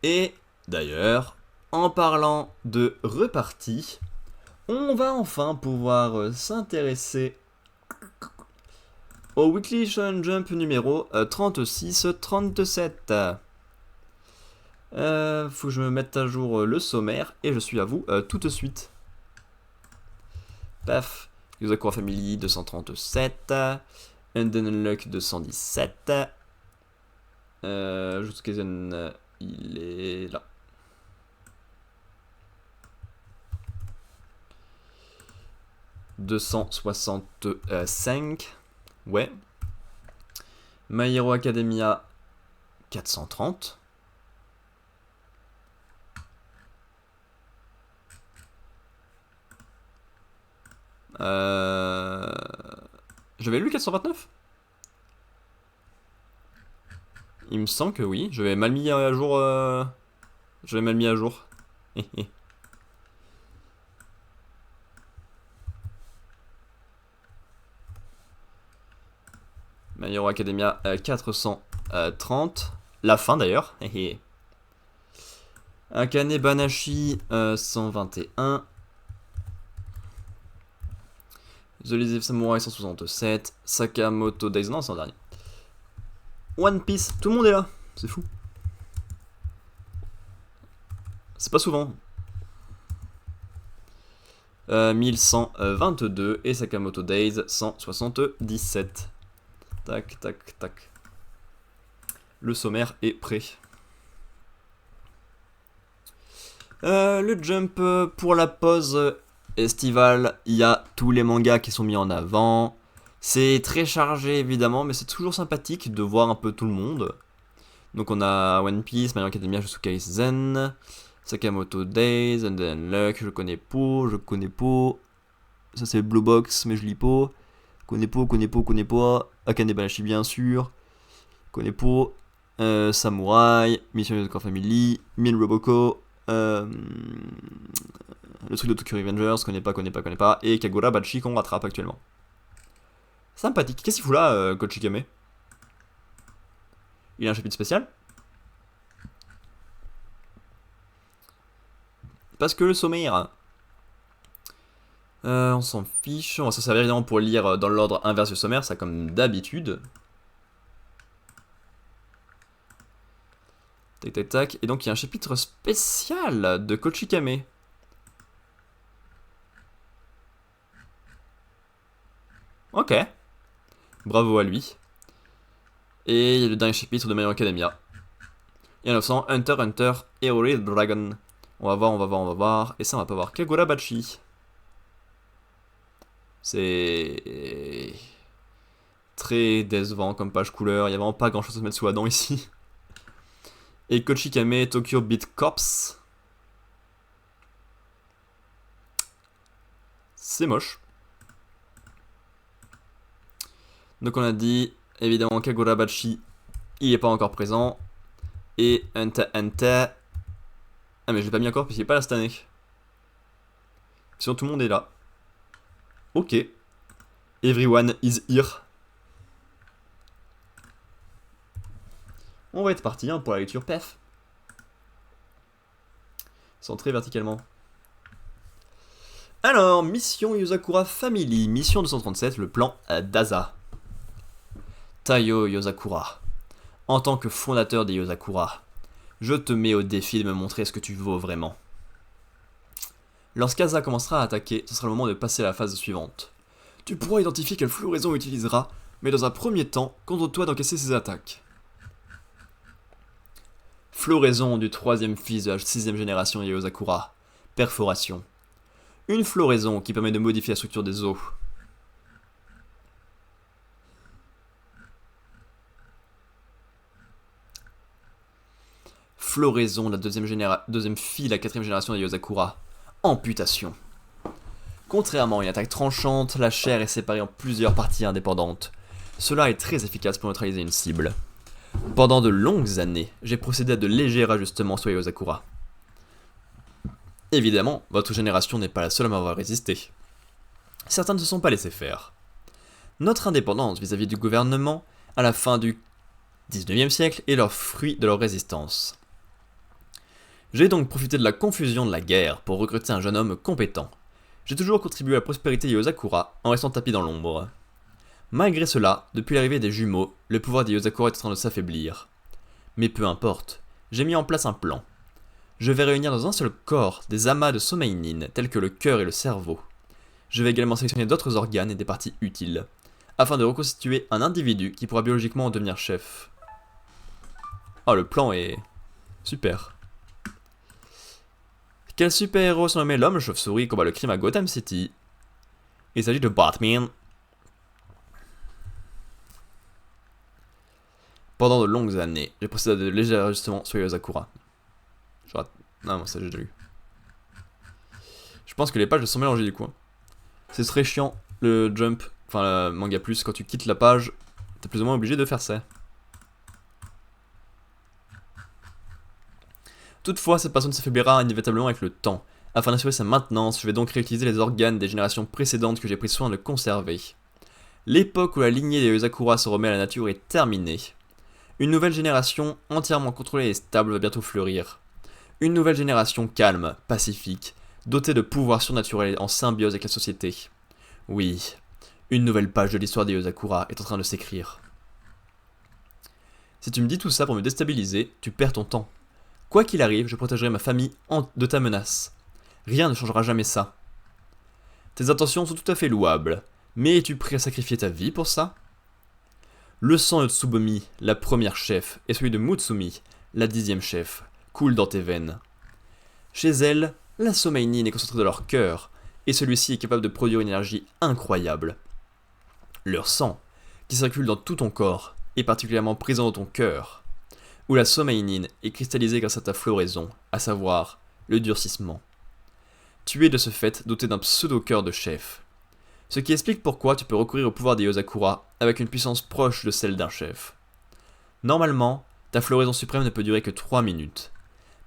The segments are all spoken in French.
Et d'ailleurs, en parlant de repartie, on va enfin pouvoir s'intéresser au Weekly Shonen Jump numéro 36-37. Faut que je me mette à jour le sommaire et je suis à vous tout de suite. Paf. Yosakura Family 237. Unden Unluck 217. Jutsu Kaisen, il est là. « 265. Ouais. My Hero Academia 430. J'avais lu 429. Il me semble que oui. J'avais mal mis à jour. J'avais mal mis à jour. My Hero Academia 430. La fin d'ailleurs. Akane Banashi 121. The Lazy Samurai 167. Sakamoto Days, non, c'est en dernier. One Piece, tout le monde est là, c'est fou. C'est pas souvent. 1122 et Sakamoto Days 177. Tac, tac, tac. Le sommaire est prêt. Le jump pour la pause estivale, il y a tous les mangas qui sont mis en avant. C'est très chargé évidemment, mais c'est toujours sympathique de voir un peu tout le monde. Donc on a One Piece, My Hero Academia, Jujutsu Kaisen, Sakamoto Days, and then Luck, je connais pas. Ça c'est Blue Box, mais je lis pas. Connais pas. Akane Banashi bien sûr. Connais pas. Samurai, Mission Yosakura Family, Min Roboko, le truc de Tokyo Revengers, connais pas. Et Kagura Bachi qu'on rattrape actuellement. Sympathique. Qu'est-ce qu'il fout là, Kochikame? Il a un chapitre spécial? Parce que le sommaire, on s'en fiche. On va s'en servir évidemment pour lire dans l'ordre inverse du sommaire, ça comme d'habitude. Tac tac tac. Et donc il y a un chapitre spécial de Kochikame. Ok. Bravo à lui. Et il y a le dernier chapitre de My Hero Academia. Et en 900, Hunter Hunter Hero Dragon. On va voir. Et ça, on va pas voir. Kagura Bachi. C'est très décevant comme page couleur. Il y a vraiment pas grand chose à se mettre sous la dent ici. Et Kochikame Tokyo Beat Corps. C'est moche. Donc on a dit, évidemment, Kagura Bachi, il est pas encore présent. Et Hunter Hunter. Ah mais je l'ai pas mis encore parce qu'il est pas là cette année. Sinon tout le monde est là. Ok. Everyone is here. On va être parti pour la lecture PEF. Centré verticalement. Alors, mission Yosakura Family, mission 237, le plan d'Aza. Taiyo Yosakura. En tant que fondateur des Yosakura, je te mets au défi de me montrer ce que tu vaux vraiment. Lorsqu'Aza commencera à attaquer, ce sera le moment de passer à la phase suivante. Tu pourras identifier quelle floraison utilisera, mais dans un premier temps, contente-toi d'encaisser ses attaques. Floraison du troisième fils de la 6ème génération des Yosakura. Perforation. Une floraison qui permet de modifier la structure des os. Floraison de la deuxième fille de la 4ème génération des Yosakura. Amputation. Contrairement à une attaque tranchante, la chair est séparée en plusieurs parties indépendantes. Cela est très efficace pour neutraliser une cible. Pendant de longues années, j'ai procédé à de légers ajustements sur les Yosakura. Évidemment, votre génération n'est pas la seule à m'avoir résisté. Certains ne se sont pas laissés faire. Notre indépendance vis-à-vis du gouvernement, à la fin du 19e siècle, est leur fruit de leur résistance. J'ai donc profité de la confusion de la guerre pour recruter un jeune homme compétent. J'ai toujours contribué à la prospérité des Yozakura en restant tapis dans l'ombre. Malgré cela, depuis l'arrivée des jumeaux, le pouvoir des Yozakura est en train de s'affaiblir. Mais peu importe, j'ai mis en place un plan. Je vais réunir dans un seul corps des amas de Someinin tels que le cœur et le cerveau. Je vais également sélectionner d'autres organes et des parties utiles, afin de reconstituer un individu qui pourra biologiquement en devenir chef. Oh, le plan est super. Quel super-héros surnommé l'homme chauve-souris combat le crime à Gotham City? Il s'agit de Batman. Pendant de longues années, j'ai procédé à de légers ajustements sur Yozakura. Non, ça j'ai déjà lu. Je pense que les pages sont mélangées du coup. C'est très chiant le jump, enfin le manga plus, quand tu quittes la page, t'es plus ou moins obligé de faire ça. Toutefois, cette personne s'affaiblira inévitablement avec le temps. Afin d'assurer sa maintenance, je vais donc réutiliser les organes des générations précédentes que j'ai pris soin de conserver. L'époque où la lignée des Yozakura se remet à la nature est terminée. Une nouvelle génération, entièrement contrôlée et stable, va bientôt fleurir. Une nouvelle génération calme, pacifique, dotée de pouvoirs surnaturels en symbiose avec la société. Oui, une nouvelle page de l'histoire des Yozakura est en train de s'écrire. Si tu me dis tout ça pour me déstabiliser, tu perds ton temps. Quoi qu'il arrive, je protégerai ma famille de ta menace. Rien ne changera jamais ça. Tes intentions sont tout à fait louables, mais es-tu prêt à sacrifier ta vie pour ça? Le sang de Tsubomi, la première chef, et celui de Mutsumi, la 10e chef, coule dans tes veines. Chez elle, la Someinin est concentrée dans leur cœur, et celui-ci est capable de produire une énergie incroyable. Leur sang, qui circule dans tout ton corps, est particulièrement présent dans ton cœur, où la Someinin est cristallisée grâce à ta floraison, à savoir le durcissement. Tu es de ce fait doté d'un pseudo-cœur de chef, ce qui explique pourquoi tu peux recourir au pouvoir des Yozakura avec une puissance proche de celle d'un chef. Normalement, ta floraison suprême ne peut durer que 3 minutes,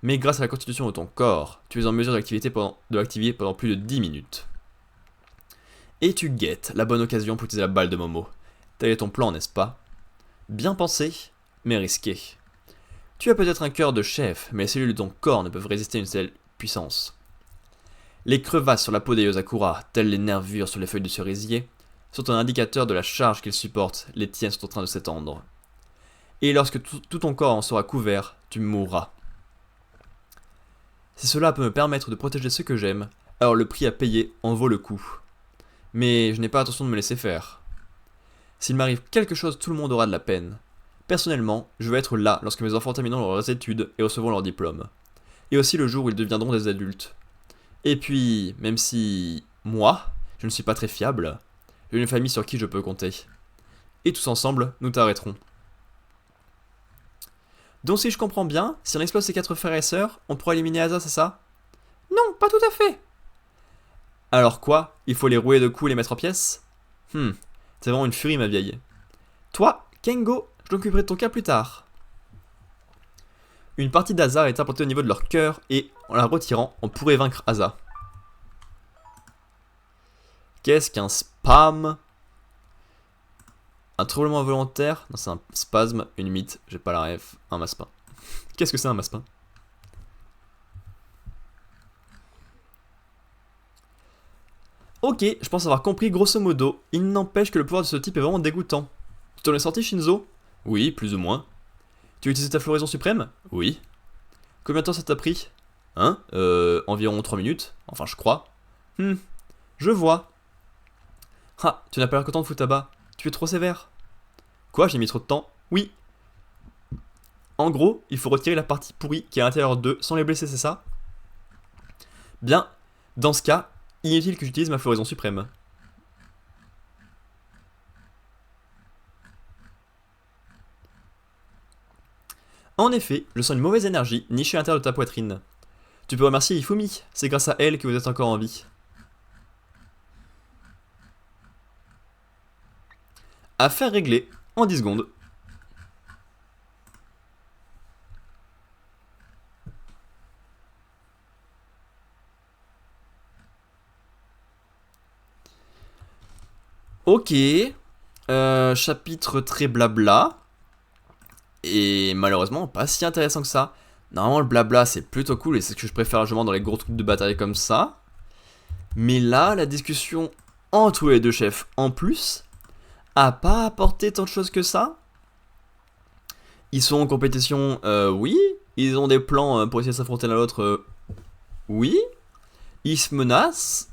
mais grâce à la constitution de ton corps, tu es en mesure de l'activer pendant plus de 10 minutes. Et tu guettes la bonne occasion pour utiliser la balle de Momo. Tel est ton plan, n'est-ce pas? Bien pensé, mais risqué. Tu as peut-être un cœur de chef, mais les cellules de ton corps ne peuvent résister à une telle puissance. Les crevasses sur la peau des Yozakura, telles les nervures sur les feuilles de cerisier, sont un indicateur de la charge qu'ils supportent, les tiennes sont en train de s'étendre. Et lorsque tout ton corps en sera couvert, tu mourras. Si cela peut me permettre de protéger ceux que j'aime, alors le prix à payer en vaut le coup. Mais je n'ai pas l'intention de me laisser faire. S'il m'arrive quelque chose, tout le monde aura de la peine. Personnellement, je veux être là lorsque mes enfants termineront leurs études et recevront leur diplôme. Et aussi le jour où ils deviendront des adultes. Et puis, même si, moi, je ne suis pas très fiable, j'ai une famille sur qui je peux compter. Et tous ensemble, nous t'arrêterons. Donc si je comprends bien, si on explose ces 4 frères et sœurs, on pourra éliminer Asa, c'est ça? Non, pas tout à fait. Alors quoi? Il faut les rouer de coups et les mettre en pièces? C'est vraiment une furie ma vieille. Toi, Kengo, je m'occuperai de ton cas plus tard. Une partie d'Asa est implantée au niveau de leur cœur et en la retirant, on pourrait vaincre Asa. Qu'est-ce qu'un spam? Un tremblement involontaire? Non, c'est un spasme, une mythe, j'ai pas la ref, un maspin. Qu'est-ce que c'est un maspin? Ok, je pense avoir compris grosso modo. Il n'empêche que le pouvoir de ce type est vraiment dégoûtant. Tu t'en es sorti, Shinzo? Oui, plus ou moins. Tu as utilisé ta floraison suprême? Oui. Combien de temps ça t'a pris? Hein? Environ 3 minutes. Enfin, je crois. Je vois. Ah, tu n'as pas l'air content de Futaba. Tu es trop sévère. Quoi, j'ai mis trop de temps? Oui. En gros, il faut retirer la partie pourrie qui est à l'intérieur d'eux sans les blesser, c'est ça? Bien, dans ce cas, inutile que j'utilise ma floraison suprême. En effet, je sens une mauvaise énergie nichée à l'intérieur de ta poitrine. Tu peux remercier Ifumi, c'est grâce à elle que vous êtes encore en vie. Affaire réglée en 10 secondes. Ok. Chapitre très blabla. Et malheureusement, pas si intéressant que ça. Normalement, le blabla, c'est plutôt cool et c'est ce que je préfère largement dans les gros trucs de bataille comme ça. Mais là, la discussion entre les deux chefs en plus a pas apporté tant de choses que ça. Ils sont en compétition, oui. Ils ont des plans pour essayer de s'affronter l'un l'autre, oui. Ils se menacent,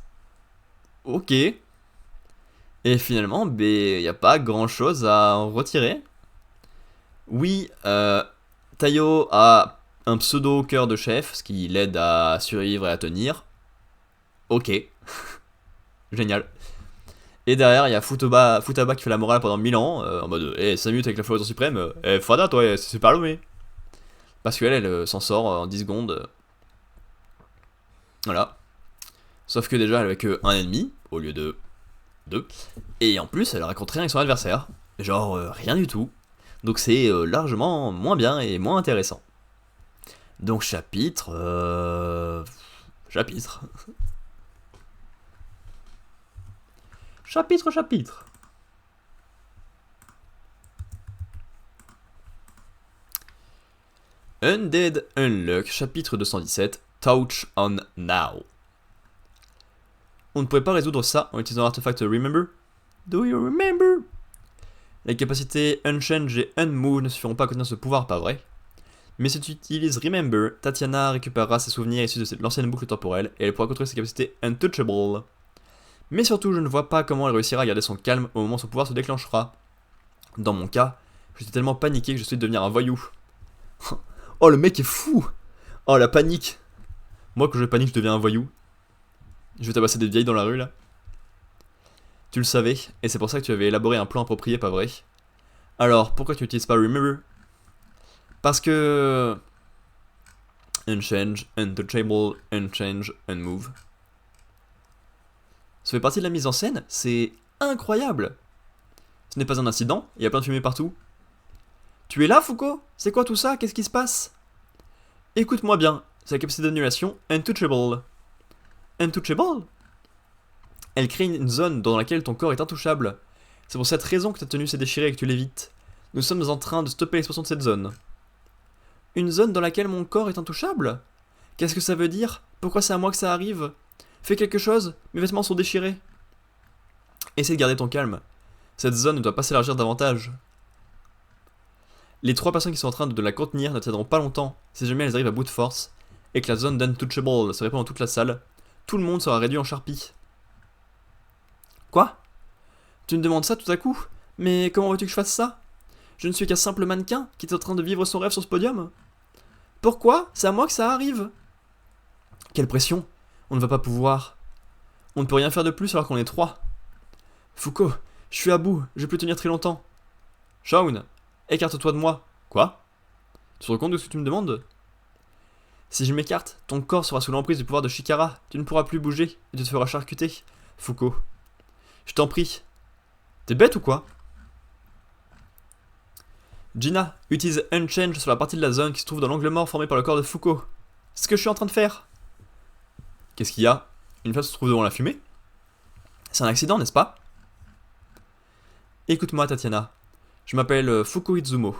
ok. Et finalement, il n'y a pas grand chose à en retirer. Oui, Tayo a un pseudo cœur de chef, ce qui l'aide à survivre et à tenir. Ok, génial. Et derrière, il y a Futaba qui fait la morale pendant 1000 ans, en mode, 5 minutes avec la flotte suprême, Fada, toi, c'est pas l'homme. Parce qu'elle, elle s'en sort en 10 secondes. Voilà. Sauf que déjà, elle avait que un ennemi, au lieu de 2. Et en plus, elle raconte rien avec son adversaire. Genre, rien du tout. Donc c'est largement moins bien et moins intéressant. Donc chapitre... Chapitre. Chapitre. Undead Unluck, chapitre 217, Touch on Now. On ne pourrait pas résoudre ça en utilisant l'artefact Remember. Do you remember? Les capacités Unchange et Unmove ne suffiront pas à contenir ce pouvoir, pas vrai? Mais si tu utilises Remember, Tatiana récupérera ses souvenirs issus de l'ancienne boucle temporelle et elle pourra contrôler ses capacités Untouchable. Mais surtout, je ne vois pas comment elle réussira à garder son calme au moment où son pouvoir se déclenchera. Dans mon cas, je suis tellement paniqué que je souhaite devenir un voyou. Oh, le mec est fou! Oh, la panique! Moi, quand je panique, je deviens un voyou. Je vais tabasser des vieilles dans la rue, là. Tu le savais, et c'est pour ça que tu avais élaboré un plan approprié, pas vrai? Alors, pourquoi tu n'utilises pas Remember? Parce que... Unchange, Untouchable, Unchange, Unmove. Ça fait partie de la mise en scène, c'est incroyable! Ce n'est pas un incident, il y a plein de fumée partout. Tu es là, Foucault? C'est quoi tout ça? Qu'est-ce qui se passe? Écoute-moi bien, c'est la capacité d'annulation Untouchable. Untouchable? Elle crée une zone dans laquelle ton corps est intouchable. C'est pour cette raison que ta tenue s'est déchirée et que tu l'évites. Nous sommes en train de stopper l'expansion de cette zone. Une zone dans laquelle mon corps est intouchable? Qu'est-ce que ça veut dire? Pourquoi c'est à moi que ça arrive? Fais quelque chose, mes vêtements sont déchirés. Essaie de garder ton calme. Cette zone ne doit pas s'élargir davantage. Les 3 personnes qui sont en train de la contenir ne tiendront pas longtemps si jamais elles arrivent à bout de force et que la zone d'Untouchable se répand dans toute la salle. Tout le monde sera réduit en charpie. Quoi? Tu me demandes ça tout à coup? Mais comment veux-tu que je fasse ça? Je ne suis qu'un simple mannequin qui est en train de vivre son rêve sur ce podium. Pourquoi? C'est à moi que ça arrive. Quelle pression! On ne va pas pouvoir. On ne peut rien faire de plus alors qu'on est 3. Foucault, je suis à bout, je vais plus tenir très longtemps. Shaun, écarte-toi de moi. Quoi? Tu te rends compte de ce que tu me demandes? Si je m'écarte, ton corps sera sous l'emprise du pouvoir de Shikara. Tu ne pourras plus bouger et tu te feras charcuter. Foucault. Je t'en prie. T'es bête ou quoi? Gina, utilise Unchange sur la partie de la zone qui se trouve dans l'angle mort formé par le corps de Foucault. C'est ce que je suis en train de faire. Qu'est-ce qu'il y a? Une femme se trouve devant la fumée? C'est un accident, n'est-ce pas? Écoute-moi, Tatiana. Je m'appelle Foucault Izumo.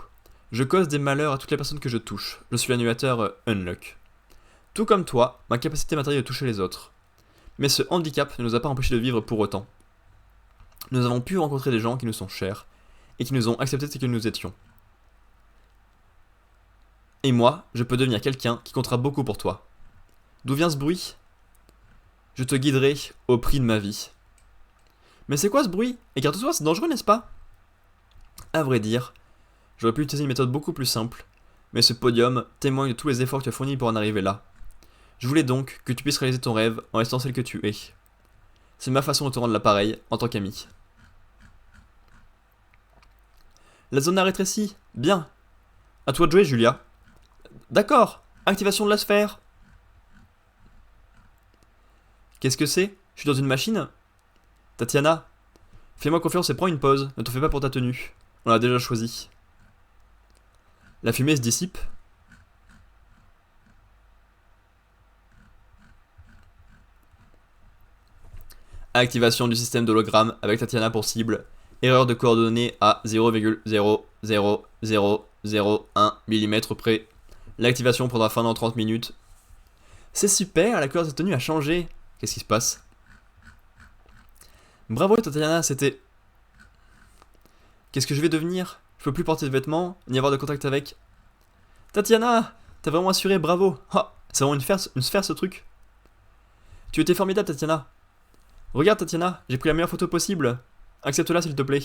Je cause des malheurs à toutes les personnes que je touche. Je suis l'annulateur Unluck. Tout comme toi, ma capacité matérielle de toucher les autres. Mais ce handicap ne nous a pas empêchés de vivre pour autant. Nous avons pu rencontrer des gens qui nous sont chers et qui nous ont accepté ce que nous étions. Et moi, je peux devenir quelqu'un qui comptera beaucoup pour toi. D'où vient ce bruit? Je te guiderai au prix de ma vie. Mais c'est quoi ce bruit? Écarte-toi, c'est dangereux, n'est-ce pas? À vrai dire, j'aurais pu utiliser une méthode beaucoup plus simple, mais ce podium témoigne de tous les efforts que tu as fournis pour en arriver là. Je voulais donc que tu puisses réaliser ton rêve en restant celle que tu es. C'est ma façon de te rendre l'appareil en tant qu'ami. La zone a rétréci. Bien. À toi de jouer, Julia. D'accord. Activation de la sphère. Qu'est-ce que c'est? Je suis dans une machine? Tatiana, fais-moi confiance et prends une pause. Ne t'en fais pas pour ta tenue. On l'a déjà choisi. La fumée se dissipe. Activation du système d'hologramme avec Tatiana pour cible. Erreur de coordonnées à 0,00001 mm près. L'activation prendra fin dans 30 minutes. C'est super, la couleur de cette tenue a changé. Qu'est-ce qui se passe? Bravo Tatiana, c'était... Qu'est-ce que je vais devenir? Je peux plus porter de vêtements, ni avoir de contact avec... Tatiana, t'as vraiment assuré, bravo. Ah, c'est vraiment une sphère ce truc. Tu étais formidable Tatiana. Regarde Tatiana, j'ai pris la meilleure photo possible. Accepte-la s'il te plaît.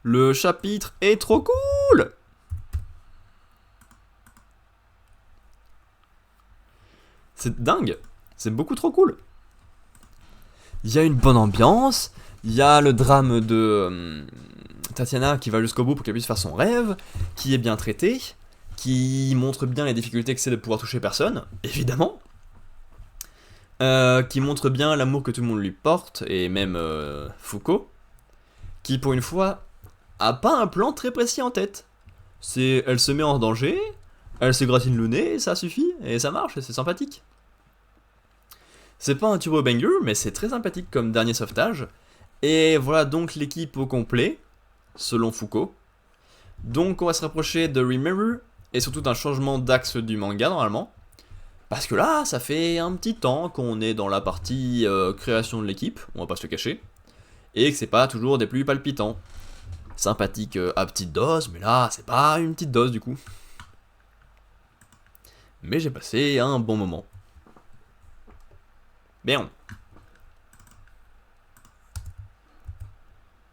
Le chapitre est trop cool. C'est dingue. C'est beaucoup trop cool. Il y a une bonne ambiance. Il y a le drame de Tatiana qui va jusqu'au bout pour qu'elle puisse faire son rêve, qui est bien traité, qui montre bien les difficultés que c'est de pouvoir toucher personne, évidemment. Qui montre bien l'amour que tout le monde lui porte, et même Foucault, qui pour une fois a pas un plan très précis en tête. Elle se met en danger, elle se gratine le nez, ça suffit, et ça marche, et c'est sympathique. C'est pas un turbo banger, mais c'est très sympathique comme dernier sauvetage. Et voilà donc l'équipe au complet, selon Foucault. Donc on va se rapprocher de Remember, et surtout d'un changement d'axe du manga normalement. Parce que là, ça fait un petit temps qu'on est dans la partie création de l'équipe, on va pas se le cacher. Et que c'est pas toujours des plus palpitants. Sympathique à petite dose, mais là, c'est pas une petite dose du coup. Mais j'ai passé un bon moment. Bien.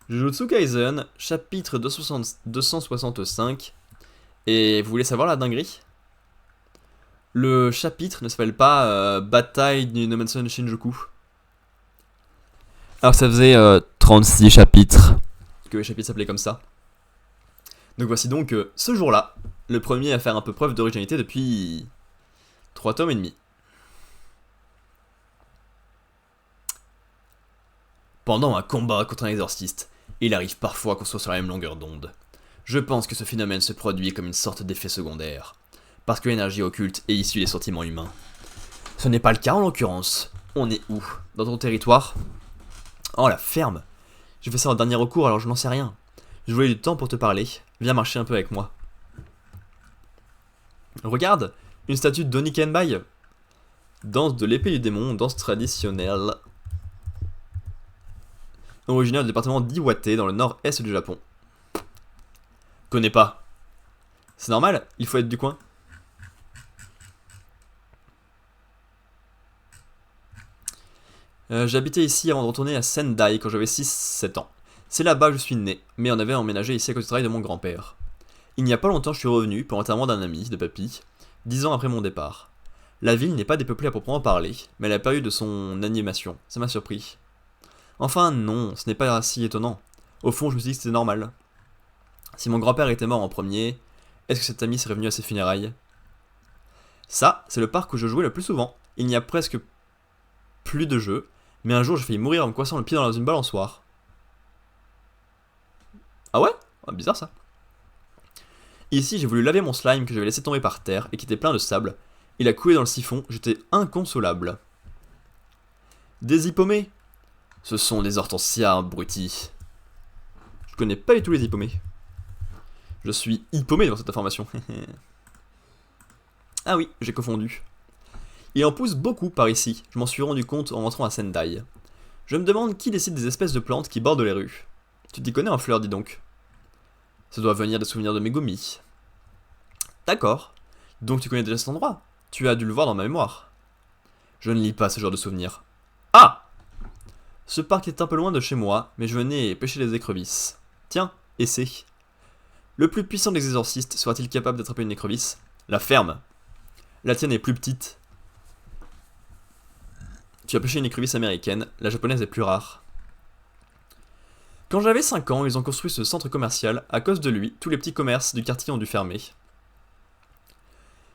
Jujutsu Kaisen, chapitre 265. Et vous voulez savoir la dinguerie? Le chapitre ne s'appelle pas Bataille du Nomensen Shinjuku. Alors ça faisait 36 chapitres que les chapitres s'appelaient comme ça. Donc voici donc ce jour-là, le premier à faire un peu preuve d'originalité depuis 3 tomes et demi. Pendant un combat contre un exorciste, il arrive parfois qu'on soit sur la même longueur d'onde. Je pense que ce phénomène se produit comme une sorte d'effet secondaire, parce que l'énergie occulte est issue des sentiments humains. Ce n'est pas le cas en l'occurrence. On est où? Dans ton territoire? Oh la ferme! J'ai fait ça en dernier recours alors je n'en sais rien. Je voulais du temps pour te parler, viens marcher un peu avec moi. Regarde, une statue de Donnie Kenbai. Danse de l'épée du démon, danse traditionnelle. Originaire du département d'Iwate dans le nord-est du Japon. Connais pas. C'est normal, il faut être du coin. J'habitais ici avant de retourner à Sendai quand j'avais 6-7 ans. C'est là-bas que je suis né, mais on avait emménagé ici à cause du travail de mon grand-père. Il n'y a pas longtemps je suis revenu pour l'enterrement d'un ami, de papy, 10 ans après mon départ. La ville n'est pas dépeuplée à proprement parler, mais elle a pas eu de son animation, ça m'a surpris. Enfin non, ce n'est pas si étonnant. Au fond je me suis dit que c'était normal. Si mon grand-père était mort en premier, est-ce que cet ami serait venu à ses funérailles? Ça, c'est le parc où je jouais le plus souvent. Il n'y a presque plus de jeux, mais un jour j'ai failli mourir en me coincant le pied dans une balançoire. Ah ouais? Ah, bizarre ça. Ici j'ai voulu laver mon slime que j'avais laissé tomber par terre et qui était plein de sable. Il a coulé dans le siphon, j'étais inconsolable. Des hippomées? Ce sont des hortensias, abrutis. Je connais pas du tout les hippomées. Je suis hippomé devant cette information. Ah oui, j'ai confondu. Il en pousse beaucoup par ici, je m'en suis rendu compte en rentrant à Sendai. Je me demande qui décide des espèces de plantes qui bordent les rues. Tu t'y connais en fleurs, dis donc. Ça doit venir des souvenirs de Megumi. D'accord. Donc tu connais déjà cet endroit. Tu as dû le voir dans ma mémoire. Je ne lis pas ce genre de souvenirs. Ah! Ce parc est un peu loin de chez moi, mais je venais pêcher les écrevisses. Tiens, essaie. Le plus puissant des exorcistes sera-t-il capable d'attraper une écrevisse? La ferme. La tienne est plus petite. Tu as pêché une écrevisse américaine, la japonaise est plus rare. Quand j'avais 5 ans, ils ont construit ce centre commercial. À cause de lui, tous les petits commerces du quartier ont dû fermer.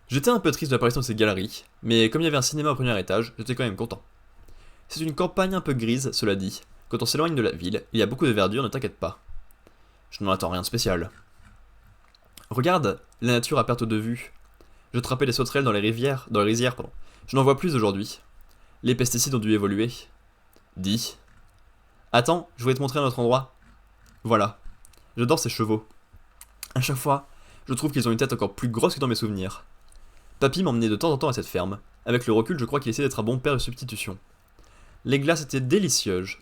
J'étais un peu triste de l'apparition de ces galeries, mais comme il y avait un cinéma au premier étage, j'étais quand même content. C'est une campagne un peu grise, cela dit. Quand on s'éloigne de la ville, il y a beaucoup de verdure, ne t'inquiète pas. Je n'en attends rien de spécial. Regarde, la nature à perte de vue. Je trapais des sauterelles dans les rizières, pardon. Je n'en vois plus aujourd'hui. Les pesticides ont dû évoluer. Dis. Attends, je voulais te montrer un autre endroit. Voilà. J'adore ces chevaux. À chaque fois, je trouve qu'ils ont une tête encore plus grosse que dans mes souvenirs. Papy m'emmenait de temps en temps à cette ferme. Avec le recul, je crois qu'il essayait d'être un bon père de substitution. Les glaces étaient délicieuses.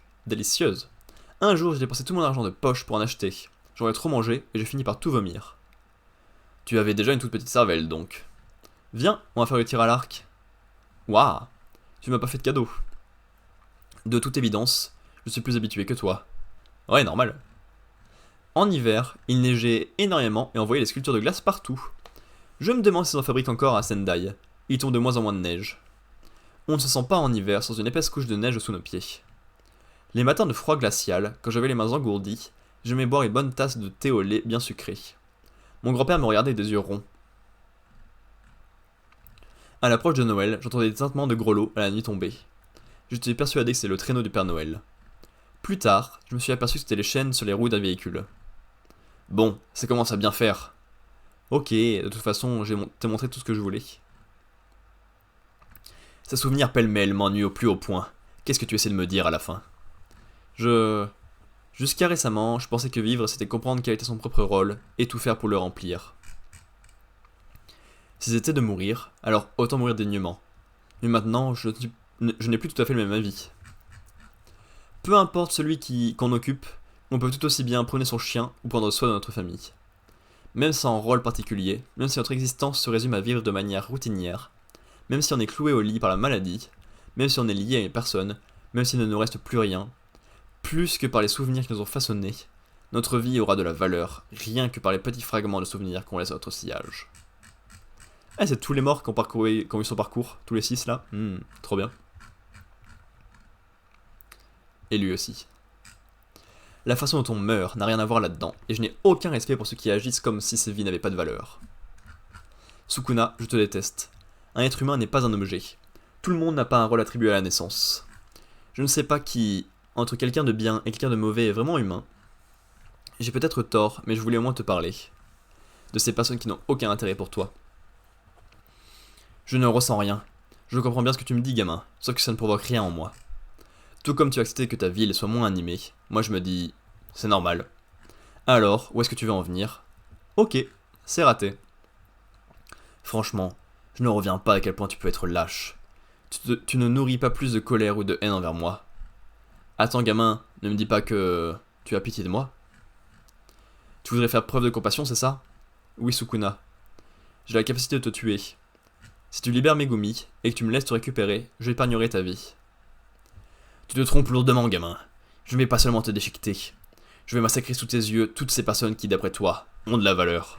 Un jour, j'ai dépensé tout mon argent de poche pour en acheter. J'en ai trop mangé et j'ai fini par tout vomir. Tu avais déjà une toute petite cervelle, donc. Viens, on va faire le tir à l'arc. Waouh, tu m'as pas fait de cadeau. De toute évidence, je suis plus habitué que toi. Ouais, normal. En hiver, il neigeait énormément et on voyait les sculptures de glace partout. Je me demande s'ils en fabriquent encore à Sendai. Il tombe de moins en moins de neige. On ne se sent pas en hiver sans une épaisse couche de neige sous nos pieds. Les matins de froid glacial, quand j'avais les mains engourdies, j'aimais boire une bonne tasse de thé au lait bien sucré. Mon grand-père me regardait avec des yeux ronds. À l'approche de Noël, j'entendais des tintements de grelots à la nuit tombée. J'étais persuadé que c'était le traîneau du Père Noël. Plus tard, je me suis aperçu que c'était les chaînes sur les roues d'un véhicule. Bon, ça commence à bien faire. Ok, de toute façon, t'ai montré tout ce que je voulais. Ces souvenirs pêle-mêle m'ennuient au plus haut point. Qu'est-ce que tu essaies de me dire à la fin? Jusqu'à récemment, je pensais que vivre, c'était comprendre quel était son propre rôle, et tout faire pour le remplir. Si c'était de mourir, alors autant mourir dignement. Mais maintenant, je n'ai plus tout à fait le même avis. Peu importe celui qu'on occupe, on peut tout aussi bien promener son chien ou prendre soin de notre famille. Même sans rôle particulier, même si notre existence se résume à vivre de manière routinière, même si on est cloué au lit par la maladie, même si on est lié à une personne, même s'il ne nous reste plus rien, plus que par les souvenirs qui nous ont façonnés, notre vie aura de la valeur, rien que par les petits fragments de souvenirs qu'on laisse à notre sillage. Ah, c'est tous les morts qui ont eu son parcours, tous les 6 là. Trop bien. Et lui aussi. La façon dont on meurt n'a rien à voir là-dedans, et je n'ai aucun respect pour ceux qui agissent comme si ces vies n'avaient pas de valeur. Sukuna, je te déteste. Un être humain n'est pas un objet. Tout le monde n'a pas un rôle attribué à la naissance. Je ne sais pas qui, entre quelqu'un de bien et quelqu'un de mauvais, est vraiment humain. J'ai peut-être tort, mais je voulais au moins te parler. De ces personnes qui n'ont aucun intérêt pour toi. Je ne ressens rien. Je comprends bien ce que tu me dis, gamin, sauf que ça ne provoque rien en moi. Tout comme tu as accepté que ta ville soit moins animée, moi je me dis, c'est normal. Alors, où est-ce que tu veux en venir? Ok, c'est raté. Franchement, je ne reviens pas à quel point tu peux être lâche. Tu ne nourris pas plus de colère ou de haine envers moi. Attends, gamin, ne me dis pas que tu as pitié de moi. Tu voudrais faire preuve de compassion, c'est ça? Oui, Sukuna. J'ai la capacité de te tuer. Si tu libères Megumi et que tu me laisses te récupérer, je épargnerai ta vie. Tu te trompes lourdement, gamin. Je ne vais pas seulement te déchiqueter. Je vais massacrer sous tes yeux toutes ces personnes qui, d'après toi, ont de la valeur.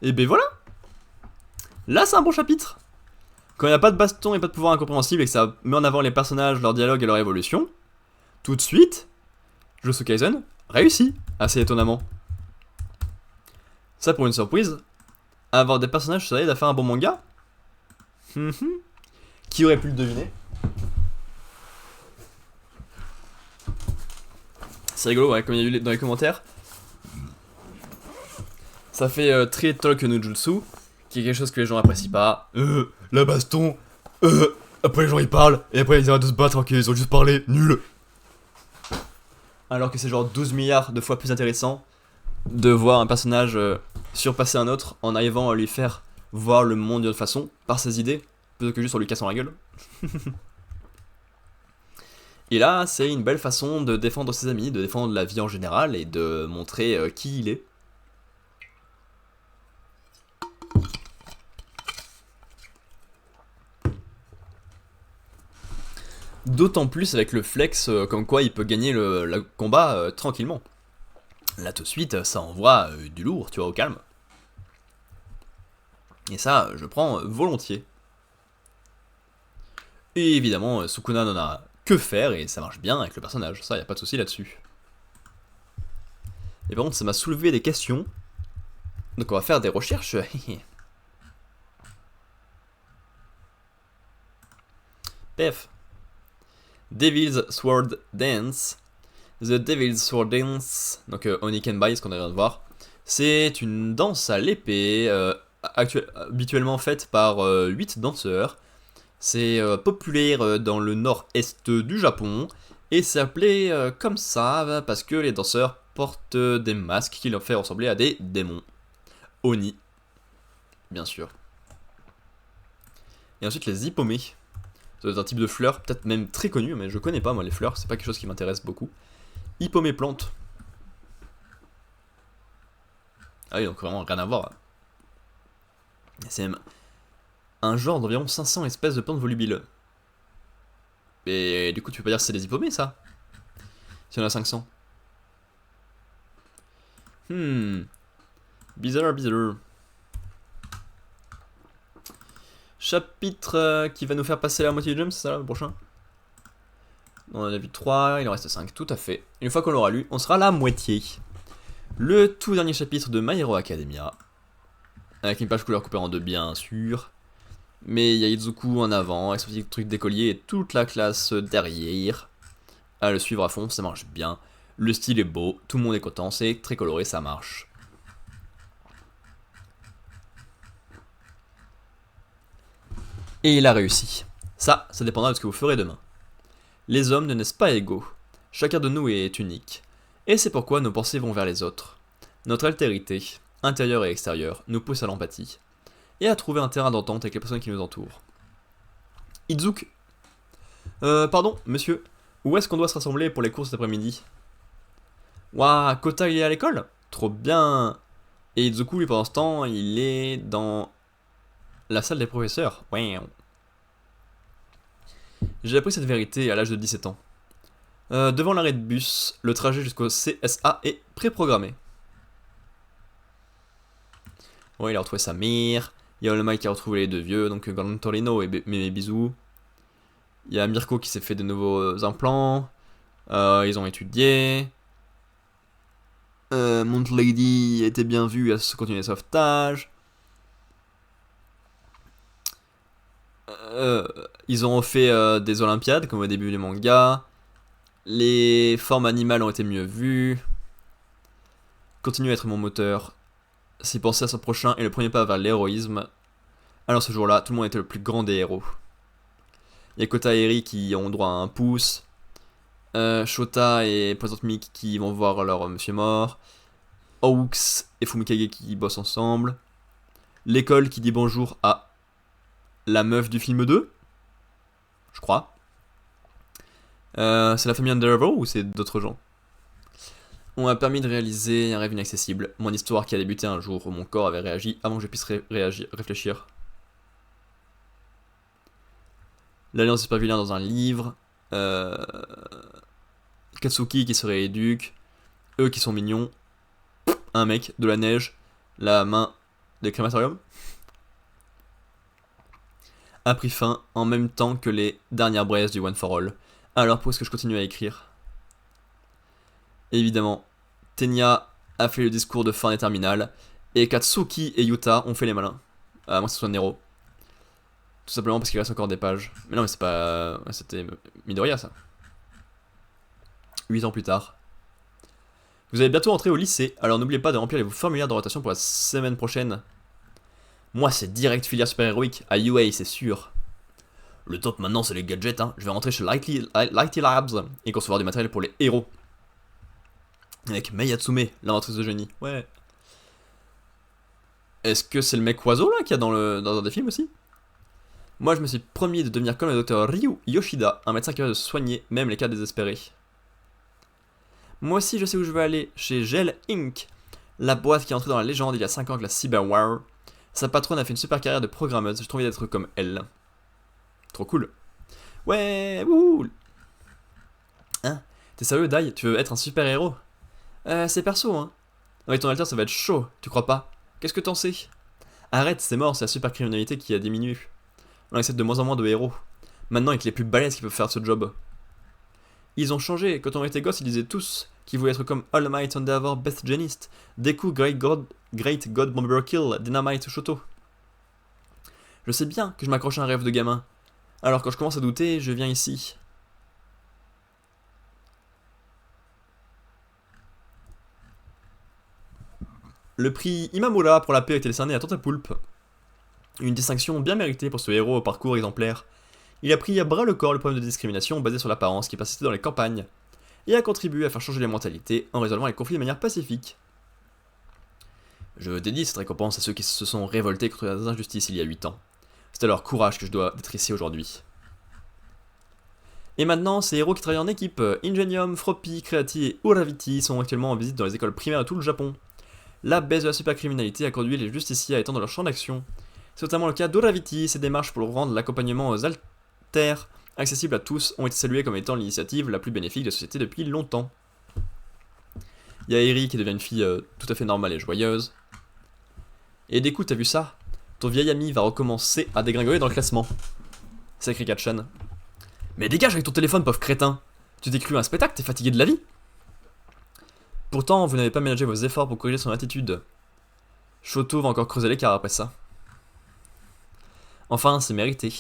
Et ben voilà. Là, c'est un bon chapitre. Quand il n'y a pas de baston et pas de pouvoir incompréhensible et que ça met en avant les personnages, leur dialogue et leur évolution, tout de suite, Jujutsu Kaisen réussit, assez étonnamment. Ça, pour une surprise, avoir des personnages, ça aide à faire un bon manga. Qui aurait pu le deviner? C'est rigolo, ouais, comme il y a eu dans les commentaires. Ça fait très talk no jutsu, qui est quelque chose que les gens apprécient pas. La baston, après les gens ils parlent, et après ils arrêtent de se battre alors qu'ils ont juste parlé, nul. Alors que c'est genre 12 milliards de fois plus intéressant de voir un personnage surpasser un autre en arrivant à lui faire voir le monde d'une autre façon, par ses idées, plutôt que juste en lui cassant la gueule. Et là, c'est une belle façon de défendre ses amis, de défendre la vie en général, et de montrer qui il est. D'autant plus avec le flex, comme quoi il peut gagner le combat tranquillement. Là tout de suite, ça envoie du lourd, tu vois, au calme. Et ça, je prends volontiers. Et évidemment, Sukuna n'en a que faire et ça marche bien avec le personnage, ça y a pas de souci là-dessus. Et par contre, ça m'a soulevé des questions. Donc on va faire des recherches. PF. Devil's Sword Dance. The Devil's Sword Dance, donc Onikenbai, ce qu'on vient de voir, c'est une danse à l'épée, habituellement faite par 8 danseurs. C'est populaire dans le nord-est du Japon, et c'est appelé comme ça parce que les danseurs portent des masques qui leur fait ressembler à des démons. Oni, bien sûr. Et ensuite les hippomées. C'est un type de fleur, peut-être même très connu, mais je connais pas moi les fleurs, c'est pas quelque chose qui m'intéresse beaucoup. Hippomée plante. Ah oui, donc vraiment rien à voir. C'est même un genre d'environ 500 espèces de plantes volubiles. Et du coup, tu peux pas dire que c'est des hippomées, ça? Si on a 500. Bizarre, bizarre. Chapitre qui va nous faire passer la moitié du jump, c'est ça, le prochain? On en a vu 3, il en reste 5, tout à fait. Une fois qu'on l'aura lu, on sera à la moitié. Le tout dernier chapitre de My Hero Academia. Avec une page couleur coupée en deux, bien sûr. Mais il y a Izuku en avant, avec son petit truc d'écolier et toute la classe derrière. À le suivre à fond, ça marche bien. Le style est beau, tout le monde est content, c'est très coloré, ça marche. Et il a réussi. Ça dépendra de ce que vous ferez demain. Les hommes ne naissent pas égaux. Chacun de nous est unique. Et c'est pourquoi nos pensées vont vers les autres. Notre altérité, intérieure et extérieure, nous pousse à l'empathie. Et à trouver un terrain d'entente avec les personnes qui nous entourent. Izuku. Pardon, monsieur. Où est-ce qu'on doit se rassembler pour les cours cet après-midi? Waouh, Kota il est à l'école? Trop bien. Et Izuku, lui, pendant ce temps, il est dans la salle des professeurs. Ouais. J'ai appris cette vérité à l'âge de 17 ans. Devant l'arrêt de bus, le trajet jusqu'au CSA est préprogrammé. Ouais, il a retrouvé sa mère. Il y a le mec qui a retrouvé les deux vieux, donc Gordon Torino et mes bisous. Il y a Mirko qui s'est fait de nouveaux implants. Ils ont étudié. Mount Lady était bien vue à se continuer le sauvetage. Ils ont fait des Olympiades, comme au début du manga. Les formes animales ont été mieux vues. Continue à être mon moteur. Si penser à son prochain est le premier pas vers l'héroïsme, alors ce jour-là, tout le monde était le plus grand des héros. Il y a Kota et Eri qui ont droit à un pouce. Shota et Poison Mick qui vont voir leur monsieur mort. Hawks et Fumikage qui bossent ensemble. L'école qui dit bonjour à la meuf du film 2, je crois. C'est la famille Undervo ou c'est d'autres gens? On m'a permis de réaliser un rêve inaccessible, mon histoire qui a débuté un jour où mon corps avait réagi avant que je puisse réfléchir. L'alliance des super vilains dans un livre. Katsuki qui se rééduque. Eux qui sont mignons. Un mec, de la neige. La main des crématoriums. A pris fin en même temps que les dernières braises du One for All. Alors pourquoi est-ce que je continue à écrire? Évidemment, Tenya a fait le discours de fin des terminales, et Katsuki et Yuta ont fait les malins. À moins que ce soit Nero. Tout simplement parce qu'il reste encore des pages. Mais non, mais c'est pas... C'était Midoriya, ça. 8 ans plus tard. Vous allez bientôt entrer au lycée, alors n'oubliez pas de remplir les formulaires d'orientation pour la semaine prochaine. Moi, c'est direct filière super-héroïque, à UA, c'est sûr. Le top maintenant, c'est les gadgets, hein. Je vais rentrer chez Lighty Labs et concevoir du matériel pour les héros. Avec Mei Hatsume, l'inventrice de génie. Ouais. Est-ce que c'est le mec oiseau, là, qu'il y a dans un des films aussi? Moi, je me suis promis de devenir comme le docteur Ryu Yoshida, un médecin capable de soigner même les cas désespérés. Moi aussi, je sais où je veux aller, chez Gel Inc., la boîte qui est entrée dans la légende il y a 5 ans avec la Cyberware. Sa patronne a fait une super carrière de programmeuse, j'ai trop envie d'être comme elle. Trop cool. Ouais, wouhou. Hein? T'es sérieux, Dai? Tu veux être un super héros? C'est perso, hein. Avec ton alter, ça va être chaud, tu crois pas? Qu'est-ce que t'en sais? Arrête, c'est mort, c'est la supercriminalité qui a diminué. On accepte de moins en moins de héros. Maintenant, avec les plus balèzes qui peuvent faire ce job. Ils ont changé, quand on était gosses, ils disaient tous qu'ils voulaient être comme All Might, Endeavor, Best Genist, Deku, Great God Bomber Kill, Dynamite, Shoto. Je sais bien que je m'accroche à un rêve de gamin. Alors quand je commence à douter, je viens ici. Le prix Imamura pour la paix a été décerné à Tantapoulpe. Une distinction bien méritée pour ce héros au parcours exemplaire. Il a pris à bras le corps le problème de discrimination basé sur l'apparence qui persistait dans les campagnes, et a contribué à faire changer les mentalités en résolvant les conflits de manière pacifique. Je dédie cette récompense à ceux qui se sont révoltés contre les injustices il y a 8 ans. C'est à leur courage que je dois être ici aujourd'hui. Et maintenant, ces héros qui travaillent en équipe, Ingenium, Froppy, Creati et Uraviti, sont actuellement en visite dans les écoles primaires de tout le Japon. La baisse de la supercriminalité a conduit les justiciers à étendre leur champ d'action. C'est notamment le cas d'Uraviti. Ses démarches pour rendre l'accompagnement aux altères accessible à tous ont été saluées comme étant l'initiative la plus bénéfique de la société depuis longtemps. Il y a Eri qui devient une fille tout à fait normale et joyeuse. Et d'écoute, t'as vu ça? Ton vieil ami va recommencer à dégringoler dans le classement. Sacré Kachan. Mais dégage avec ton téléphone, pauvre crétin! Tu t'es cru un spectacle, t'es fatigué de la vie? Pourtant, vous n'avez pas ménagé vos efforts pour corriger son attitude. Shoto va encore creuser l'écart après ça. Enfin, c'est mérité.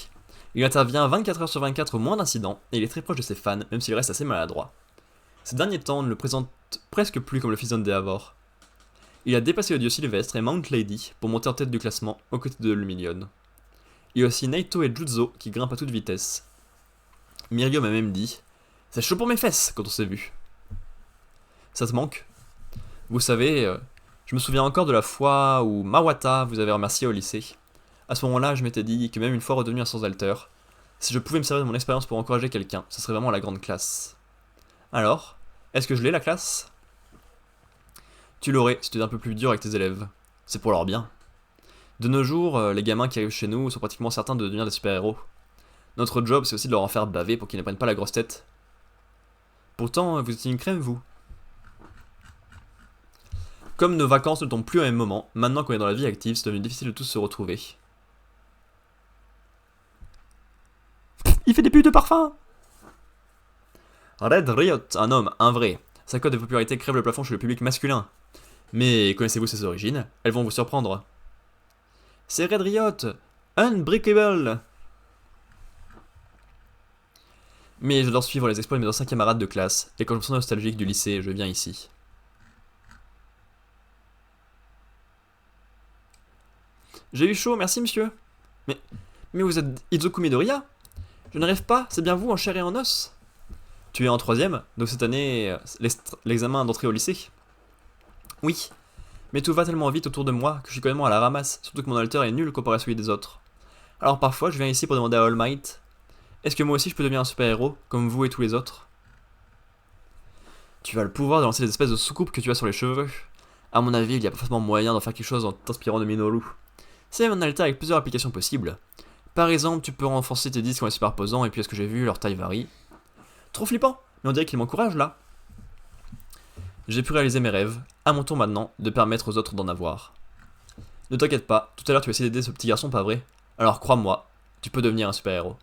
Il intervient 24 heures sur 24 au moins d'incidents, et il est très proche de ses fans, même s'il reste assez maladroit. Ces derniers temps, on ne le présente presque plus comme le fils d'Endeavor. Il a dépassé le dieu Sylvestre et Mount Lady pour monter en tête du classement aux côtés de Luminion. Il y a aussi Naito et Juzo qui grimpent à toute vitesse. Myriam m'a même dit « C'est chaud pour mes fesses quand on s'est vu ». Ça te manque? Vous savez, je me souviens encore de la fois où Mawata vous avait remercié au lycée. À ce moment-là, je m'étais dit que même une fois redevenu un sans-alter, si je pouvais me servir de mon expérience pour encourager quelqu'un, ce serait vraiment la grande classe. Alors, est-ce que je l'ai la classe? Tu l'aurais si tu étais un peu plus dur avec tes élèves. C'est pour leur bien. De nos jours, les gamins qui arrivent chez nous sont pratiquement certains de devenir des super-héros. Notre job, c'est aussi de leur en faire baver pour qu'ils ne prennent pas la grosse tête. Pourtant, vous étiez une crème, vous. Comme nos vacances ne tombent plus au même moment, maintenant qu'on est dans la vie active, c'est devenu difficile de tous se retrouver. Il fait des pubs de parfum! Red Riot, un homme, un vrai. Sa cote de popularité crève le plafond chez le public masculin. Mais connaissez-vous ses origines? Elles vont vous surprendre. C'est Red Riot! Unbreakable! Mais j'adore suivre les exploits de mes anciens camarades de classe, et quand je me sens nostalgique du lycée, je viens ici. J'ai eu chaud, merci monsieur. Mais vous êtes Izuku Midoriya? Je ne rêve pas, c'est bien vous en chair et en os. Tu es en 3ème, donc cette année, l'examen d'entrée au lycée. Oui, mais tout va tellement vite autour de moi que je suis complètement à la ramasse, surtout que mon alter est nul comparé à celui des autres. Alors parfois, je viens ici pour demander à All Might, est-ce que moi aussi je peux devenir un super-héros, comme vous et tous les autres? Tu as le pouvoir de lancer des espèces de soucoupes que tu as sur les cheveux. À mon avis, il y a parfaitement moyen d'en faire quelque chose en t'inspirant de Minoru. C'est un alter avec plusieurs applications possibles. Par exemple, tu peux renforcer tes disques en les superposant, et puis à ce que j'ai vu, leur taille varie. Trop flippant, mais on dirait qu'il m'encourage là. J'ai pu réaliser mes rêves, à mon tour maintenant de permettre aux autres d'en avoir. Ne t'inquiète pas, tout à l'heure tu as essayé d'aider ce petit garçon, pas vrai? Alors crois-moi, tu peux devenir un super-héros.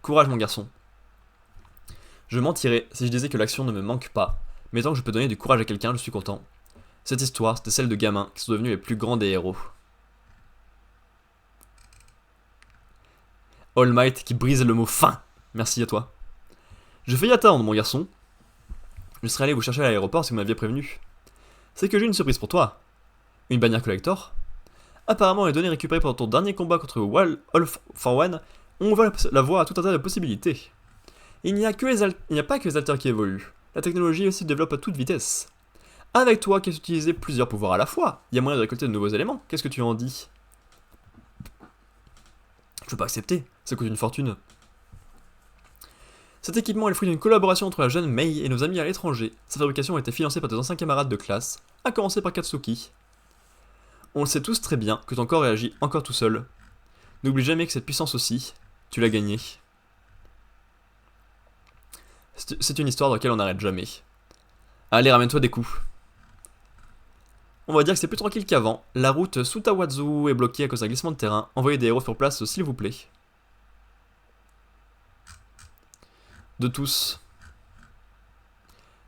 Courage mon garçon. Je mentirais si je disais que l'action ne me manque pas, mais tant que je peux donner du courage à quelqu'un, je suis content. Cette histoire, c'était celle de gamins qui sont devenus les plus grands des héros. All Might qui brise le mot fin. Merci à toi. J'ai failli attendre, mon garçon. Je serais allé vous chercher à l'aéroport si vous m'aviez prévenu. C'est que j'ai une surprise pour toi. Une bannière collector. Apparemment, les données récupérées pendant ton dernier combat contre All for One ont ouvert la voie à tout un tas de possibilités. Il n'y a pas que les alters qui évoluent. La technologie aussi se développe à toute vitesse. Avec toi qui as utilisé plusieurs pouvoirs à la fois, il y a moyen de récolter de nouveaux éléments. Qu'est-ce que tu en dis? Je peux pas accepter, ça coûte une fortune. Cet équipement est le fruit d'une collaboration entre la jeune Mei et nos amis à l'étranger. Sa fabrication a été financée par tes anciens camarades de classe, à commencer par Katsuki. On le sait tous très bien que ton corps réagit encore tout seul. N'oublie jamais que cette puissance aussi, tu l'as gagnée. C'est une histoire dans laquelle on n'arrête jamais. Allez, ramène-toi des coups. On va dire que c'est plus tranquille qu'avant. La route Sutawazu est bloquée à cause d'un glissement de terrain. Envoyez des héros sur place, s'il vous plaît. De tous.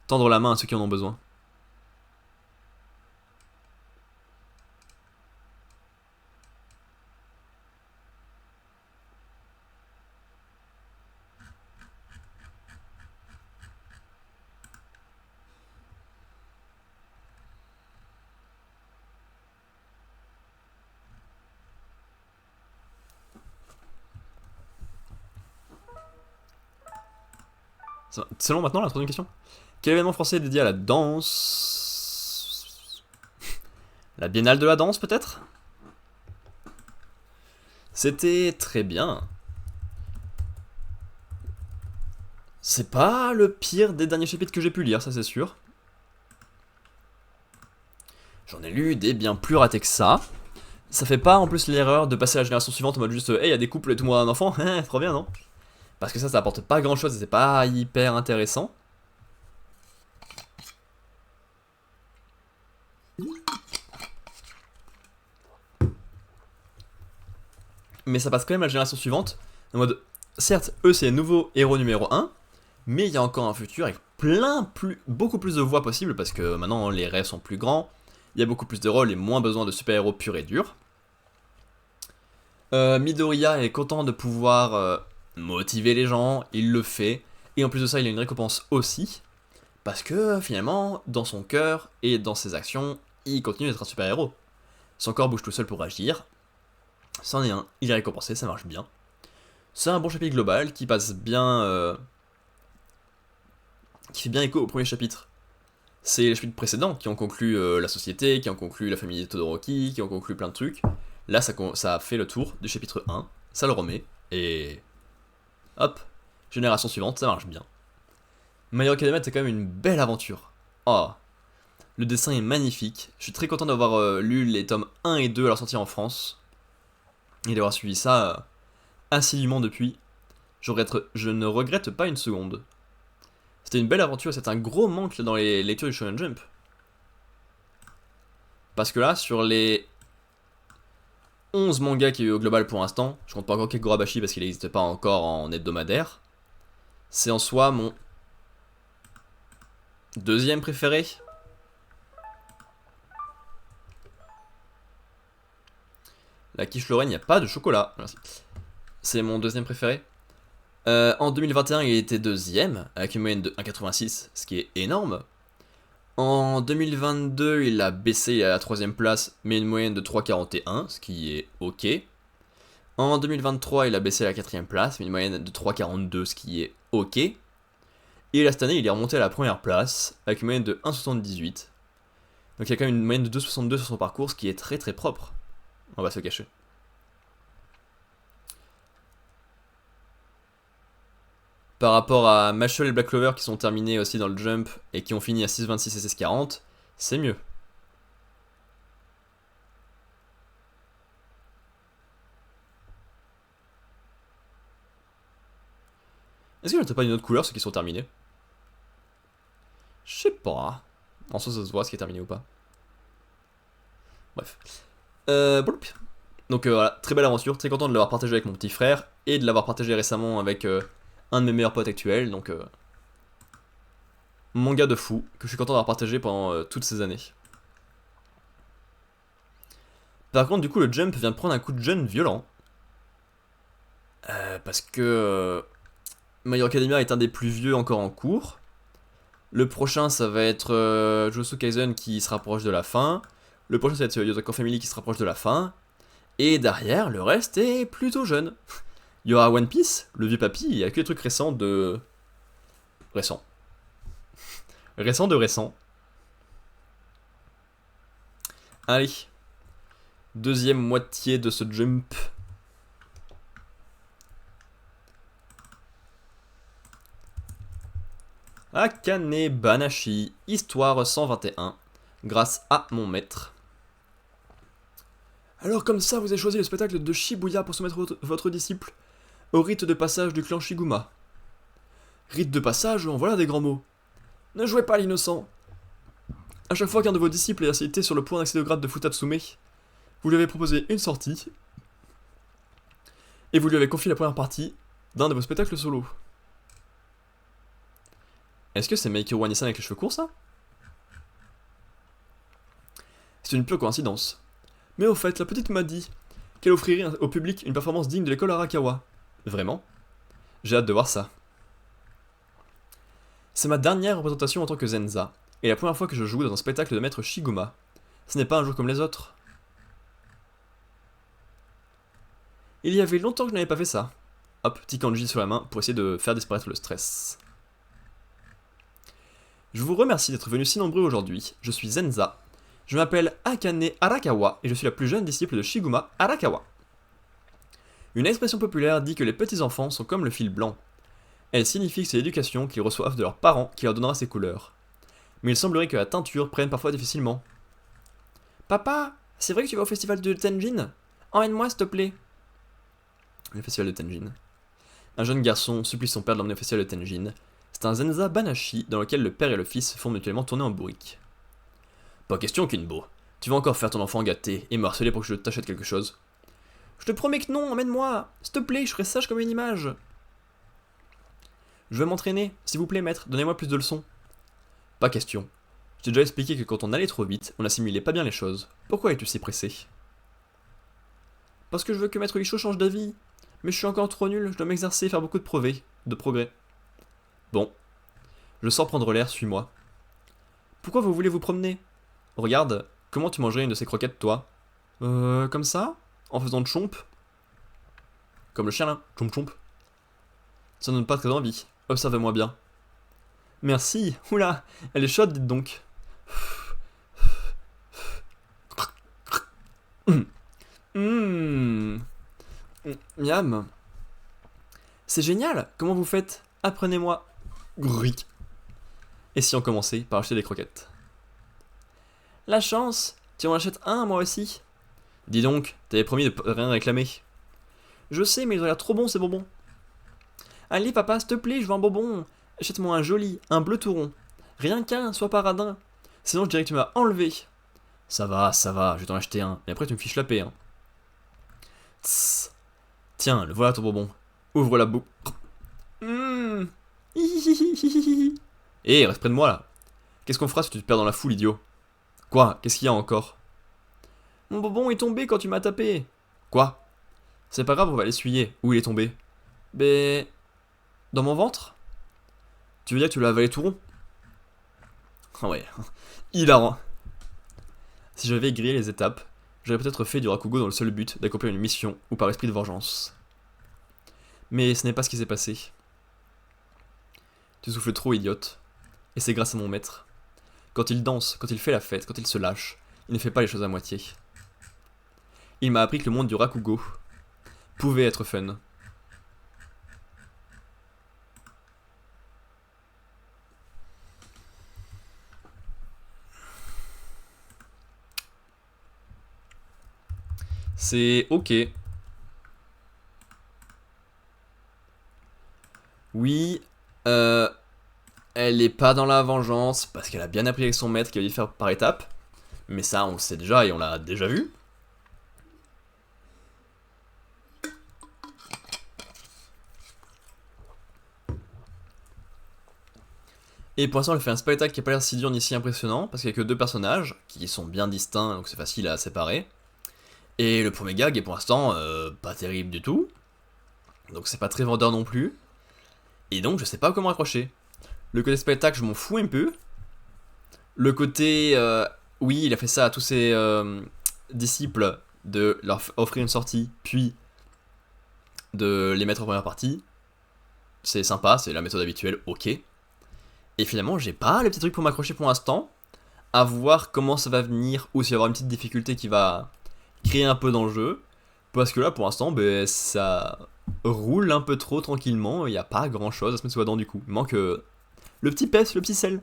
Tendre la main à ceux qui en ont besoin. C'est long maintenant la troisième question. Quel événement français est dédié à la danse? La Biennale de la danse peut-être? C'était très bien. C'est pas le pire des derniers chapitres que j'ai pu lire, ça c'est sûr. J'en ai lu des bien plus ratés que ça. Ça fait pas en plus l'erreur de passer à la génération suivante en mode juste hey, y a des couples et tout le monde a un enfant, trop bien non? Parce que ça apporte pas grand chose et c'est pas hyper intéressant. Mais ça passe quand même à la génération suivante. En mode, certes, eux c'est les nouveaux héros numéro 1, mais il y a encore un futur avec beaucoup plus de voix possibles parce que maintenant les rêves sont plus grands, il y a beaucoup plus de rôles et moins besoin de super-héros purs et durs. Midoriya est content de pouvoir motiver les gens, il le fait, et en plus de ça il a une récompense aussi, parce que finalement, dans son cœur et dans ses actions, il continue d'être un super-héros. Son corps bouge tout seul pour agir, c'en est un, il est récompensé, ça marche bien. C'est un bon chapitre global qui passe bien... qui fait bien écho au premier chapitre. C'est les chapitres précédents qui ont conclu la société, qui ont conclu la famille de Todoroki, qui ont conclu plein de trucs. Là, ça a fait le tour du chapitre 1, ça le remet, et... hop, génération suivante, ça marche bien. My Hero Academia, c'est quand même une belle aventure. Oh, le dessin est magnifique. Je suis très content d'avoir lu les tomes 1 et 2 à leur sortie en France, et d'avoir suivi ça assidûment depuis. Je ne regrette pas une seconde. C'était une belle aventure, c'est un gros manque dans les lectures du Shonen Jump. Parce que là, sur les 11 mangas qu'il y a eu au global pour l'instant, je compte pas encore Kegurabashi parce qu'il n'existe pas encore en hebdomadaire, c'est en soi mon deuxième préféré. La quiche Lorraine, il n'y a pas de chocolat. Merci. C'est mon deuxième préféré. En 2021, il était deuxième, avec une moyenne de 1,86, ce qui est énorme. En 2022, il a baissé à la troisième place, mais une moyenne de 3,41, ce qui est ok. En 2023, il a baissé à la quatrième place, mais une moyenne de 3,42, ce qui est ok. Et là, cette année, il est remonté à la première place, avec une moyenne de 1,78. Donc il y a quand même une moyenne de 2,62 sur son parcours, ce qui est très très propre. On va se cacher. Par rapport à Mashal et Black Clover qui sont terminés aussi dans le Jump et qui ont fini à 6,26 et 6,40, c'est mieux. Est-ce que je ne pas une autre couleur ceux qui sont terminés? Je sais pas. En soi ça se voit ce qui est terminé ou pas. Bref. Donc voilà, très belle aventure, très content de l'avoir partagé avec mon petit frère et de l'avoir partagé récemment avec un de mes meilleurs potes actuels, donc manga de fou, que je suis content d'avoir partagé pendant toutes ces années. Par contre, du coup, le Jump vient de prendre un coup de jeune violent. Parce que My Hero Academia est un des plus vieux encore en cours. Le prochain, ça va être Jujutsu Kaisen qui se rapproche de la fin. Le prochain, ça va être Yotoko Family qui se rapproche de la fin. Et derrière, le reste est plutôt jeune. Il y aura One Piece, le vieux papy, il y a que des trucs récents de... récents. Récents de récents. Allez. Deuxième moitié de ce Jump. Akane Banashi, histoire 121, grâce à mon maître. Alors comme ça, vous avez choisi le spectacle de Shibuya pour soumettre votre disciple au rite de passage du clan Shiguma. Rite de passage, en voilà des grands mots. Ne jouez pas l'innocent. À chaque fois qu'un de vos disciples a été sur le point d'accéder au grade de Futatsume, vous lui avez proposé une sortie, et vous lui avez confié la première partie d'un de vos spectacles solo. Est-ce que c'est Meikiro Wani-san avec les cheveux courts, ça? C'est une pure coïncidence. Mais au fait, la petite m'a dit qu'elle offrirait au public une performance digne de l'école Arakawa. Vraiment? J'ai hâte de voir ça. C'est ma dernière représentation en tant que Zenza, et la première fois que je joue dans un spectacle de maître Shiguma. Ce n'est pas un jour comme les autres. Il y avait longtemps que je n'avais pas fait ça. Hop, petit kanji sur la main pour essayer de faire disparaître le stress. Je vous remercie d'être venus si nombreux aujourd'hui. Je suis Zenza. Je m'appelle Akane Arakawa et je suis la plus jeune disciple de Shiguma Arakawa. Une expression populaire dit que les petits-enfants sont comme le fil blanc. Elle signifie que c'est l'éducation qu'ils reçoivent de leurs parents qui leur donnera ses couleurs. Mais il semblerait que la teinture prenne parfois difficilement. Papa, c'est vrai que tu vas au festival de Tenjin? Emmène-moi s'il te plaît. Le festival de Tenjin. Un jeune garçon supplie son père de l'emmener au festival de Tenjin. C'est un Zenza Banashi dans lequel le père et le fils font mutuellement tourner en bourrique. Pas question, Kinbo. Tu vas encore faire ton enfant gâté et me harceler pour que je t'achète quelque chose. Je te promets que non, emmène-moi. S'il te plaît, je serai sage comme une image. Je veux m'entraîner. S'il vous plaît, maître, donnez-moi plus de leçons. Pas question. Je t'ai déjà expliqué que quand on allait trop vite, on assimilait pas bien les choses. Pourquoi es-tu si pressé? Parce que je veux que maître Isho change d'avis. Mais je suis encore trop nul, je dois m'exercer et faire beaucoup de progrès. Bon. Je sors prendre l'air, suis-moi. Pourquoi vous voulez vous promener? Regarde, comment tu mangerais une de ces croquettes, toi? Comme ça? En faisant de chomp? Comme le chien là, chomp chomp. Ça ne donne pas très envie, observez-moi bien. Merci, oula, elle est chaude, dites donc. Miam. C'est génial, comment vous faites? Apprenez-moi. Gric. Et si on commençait par acheter des croquettes? La chance, tu en achètes un, moi aussi. Dis donc, t'avais promis de rien réclamer. Je sais, mais ils ont l'air trop bons ces bonbons. Allez papa, s'il te plaît, je veux un bonbon. Achète-moi un joli, un bleu tout rond. Rien qu'un, sois pas radin. Sinon je dirais que tu m'as enlevé. Ça va, je vais t'en acheter un. Et après tu me fiches la paix, hein. Tss. Tiens, le voilà ton bonbon. Ouvre la bouche. Hé, reste près de moi là. Qu'est-ce qu'on fera si tu te perds dans la foule, idiot? Quoi? Qu'est-ce qu'il y a encore? Mon bonbon est tombé quand tu m'as tapé. Quoi? C'est pas grave, on va l'essuyer. Où il est tombé? Ben... Dans mon ventre? Tu veux dire que tu l'as avalé tout rond? Ah ouais, hilarant. Si j'avais grillé les étapes, j'aurais peut-être fait du Rakugo dans le seul but d'accomplir une mission ou par esprit de vengeance. Mais ce n'est pas ce qui s'est passé. Tu souffles trop, idiote. Et c'est grâce à mon maître. Quand il danse, quand il fait la fête, quand il se lâche, il ne fait pas les choses à moitié. Il m'a appris que le monde du Rakugo pouvait être fun. C'est ok. Oui, elle est pas dans la vengeance parce qu'elle a bien appris avec son maître qu'il va lui faire par étapes. Mais ça, on le sait déjà et on l'a déjà vu. Et pour l'instant, elle fait un spectacle qui n'a pas l'air si dur ni si impressionnant parce qu'il n'y a que deux personnages qui sont bien distincts donc c'est facile à séparer. Et le premier gag est pour l'instant pas terrible du tout. Donc c'est pas très vendeur non plus. Et donc je sais pas comment accrocher. Le côté spectacle, je m'en fous un peu. Le côté, oui, il a fait ça à tous ses disciples de leur offrir une sortie, puis de les mettre en première partie. C'est sympa, c'est la méthode habituelle, ok. Et finalement, j'ai pas les petits trucs pour m'accrocher pour l'instant. À voir comment ça va venir, ou s'il va y avoir une petite difficulté qui va créer un peu d'enjeu. Parce que là, pour l'instant, ben, ça roule un peu trop tranquillement. Il n'y a pas grand chose à se mettre sous la dent du coup. Il manque le petit pèse, le petit sel.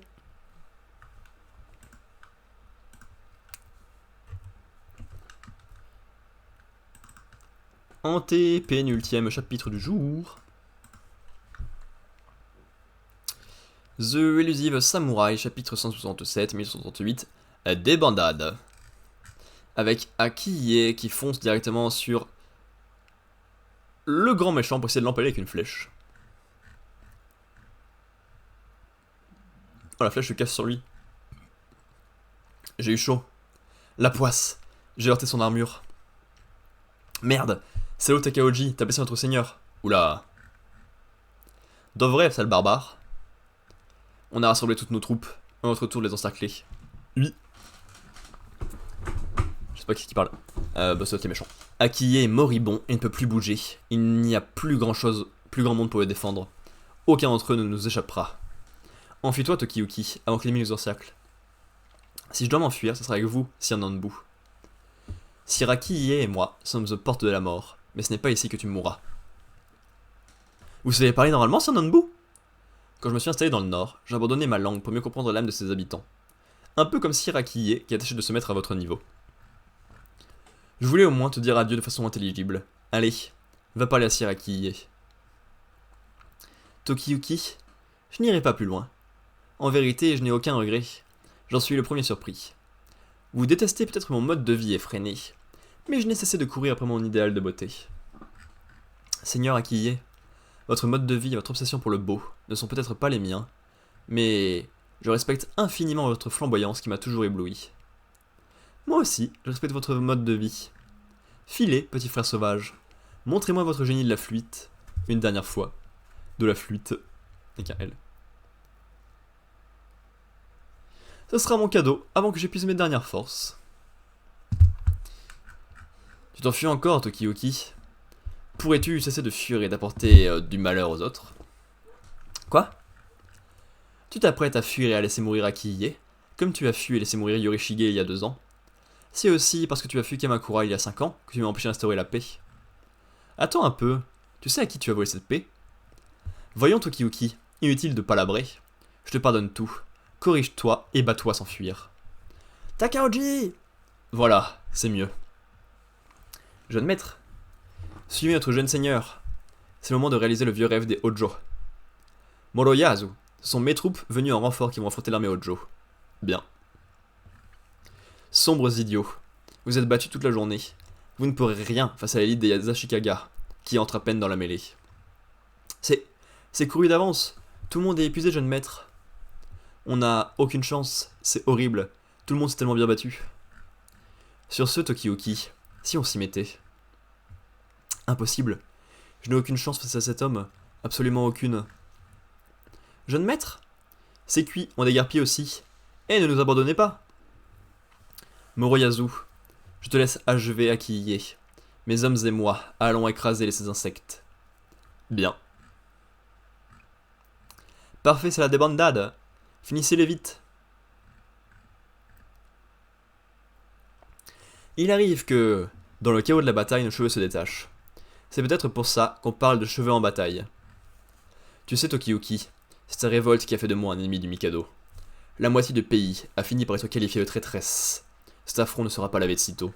Pénultième chapitre du jour. The Elusive Samurai, chapitre 167, 1138. débandade. Avec Akiye qui fonce directement sur le grand méchant pour essayer de l'empaler avec une flèche. Oh, la flèche se casse sur lui. J'ai eu chaud. La poisse. J'ai heurté son armure. Merde. Salaud Takaoji, t'as blessé notre seigneur. Oula. Dans vrai, sale barbare. On a rassemblé toutes nos troupes. À notre tour de les encercler. Oui. Je sais pas qui parle. Bah c'est l'autre qui est méchant. Akiye est moribond et ne peut plus bouger. Il n'y a plus grand monde pour le défendre. Aucun d'entre eux ne nous échappera. Enfuis-toi, Tokiyuki, avant que l'ennemi nous encercle. Si je dois m'enfuir, ce sera avec vous, Sir Nanbu. Sir Akiye et moi sommes aux portes de la mort, mais ce n'est pas ici que tu mourras. Vous savez parler normalement, Sir Nanbu? Quand je me suis installé dans le nord, j'ai abandonné ma langue pour mieux comprendre l'âme de ses habitants. Un peu comme Sir Akiye qui a tâché de se mettre à votre niveau. Je voulais au moins te dire adieu de façon intelligible. Allez, va parler à Sir Akiye. Tokiyuki, je n'irai pas plus loin. En vérité, je n'ai aucun regret. J'en suis le premier surpris. Vous détestez peut-être mon mode de vie effréné, mais je n'ai cessé de courir après mon idéal de beauté. Seigneur Akiye, votre mode de vie et votre obsession pour le beau ne sont peut-être pas les miens, mais je respecte infiniment votre flamboyance qui m'a toujours ébloui. Moi aussi, je respecte votre mode de vie. Filez, petit frère sauvage, montrez-moi votre génie de la flûte, une dernière fois, de la flûte, avec un L. Ce sera mon cadeau avant que j'épuise mes dernières forces. Tu t'enfuis encore, Tokiyuki? Pourrais-tu cesser de fuir et d'apporter du malheur aux autres? Quoi? Tu t'apprêtes à fuir et à laisser mourir Akiye, comme tu as fui et laissé mourir Yorishige il y a 2 ans. C'est aussi parce que tu as fui Kamakura il y a 5 ans que tu m'as empêché d'instaurer la paix. Attends un peu, tu sais à qui tu as volé cette paix? Voyons Tokiyuki, inutile de palabrer. Je te pardonne tout. Corrige-toi et bats-toi sans fuir. Takaoji! Voilà, c'est mieux. Jeune maître, suivez notre jeune seigneur. C'est le moment de réaliser le vieux rêve des Hojo. Moroyasu, ce sont mes troupes venues en renfort qui vont affronter l'armée Hojo. Bien. Sombres idiots, vous êtes battus toute la journée. Vous ne pourrez rien face à l'élite des Ashikaga, qui entre à peine dans la mêlée. C'est couru d'avance. Tout le monde est épuisé, jeune maître. On n'a aucune chance, c'est horrible. Tout le monde s'est tellement bien battu. Sur ce, Tokiyuki, si on s'y mettait. Impossible. Je n'ai aucune chance face à cet homme. Absolument aucune. Jeune maître? C'est cuit, on déguerpit aussi. Et ne nous abandonnez pas. Moroyasu, je te laisse achever Akiye. Mes hommes et moi allons écraser ces insectes. Bien. Parfait, c'est la débandade. Finissez-les vite. Il arrive que, dans le chaos de la bataille, nos cheveux se détachent. C'est peut-être pour ça qu'on parle de cheveux en bataille. Tu sais, Tokiyuki, c'est ta révolte qui a fait de moi un ennemi du Mikado. La moitié du pays a fini par être qualifiée de traîtresse. Cet affront ne sera pas lavé de sitôt.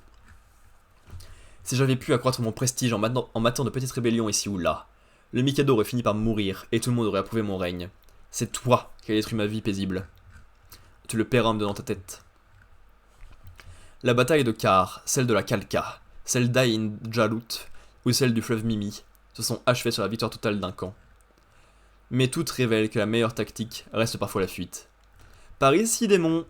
Si j'avais pu accroître mon prestige en matant de petites rébellions ici ou là, le Mikado aurait fini par mourir et tout le monde aurait approuvé mon règne. C'est toi qui as détruit ma vie paisible. Tu le paieras en me donnant ta tête. La bataille de Kar, celle de la Kalka, celle d'Ain Jalut ou celle du fleuve Mimi se sont achevées sur la victoire totale d'un camp. Mais toutes révèlent que la meilleure tactique reste parfois la fuite. Par ici, démon!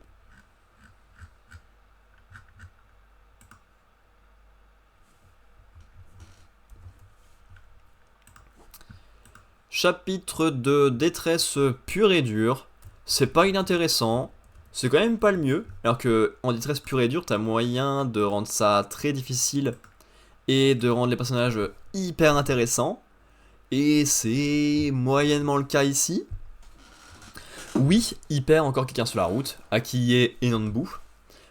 Chapitre de détresse pure et dure. C'est pas inintéressant. C'est quand même pas le mieux. Alors que en détresse pure et dure, t'as moyen de rendre ça très difficile et de rendre les personnages hyper intéressants. Et c'est moyennement le cas ici. Oui, il perd encore quelqu'un sur la route, Akiye et Nanbu.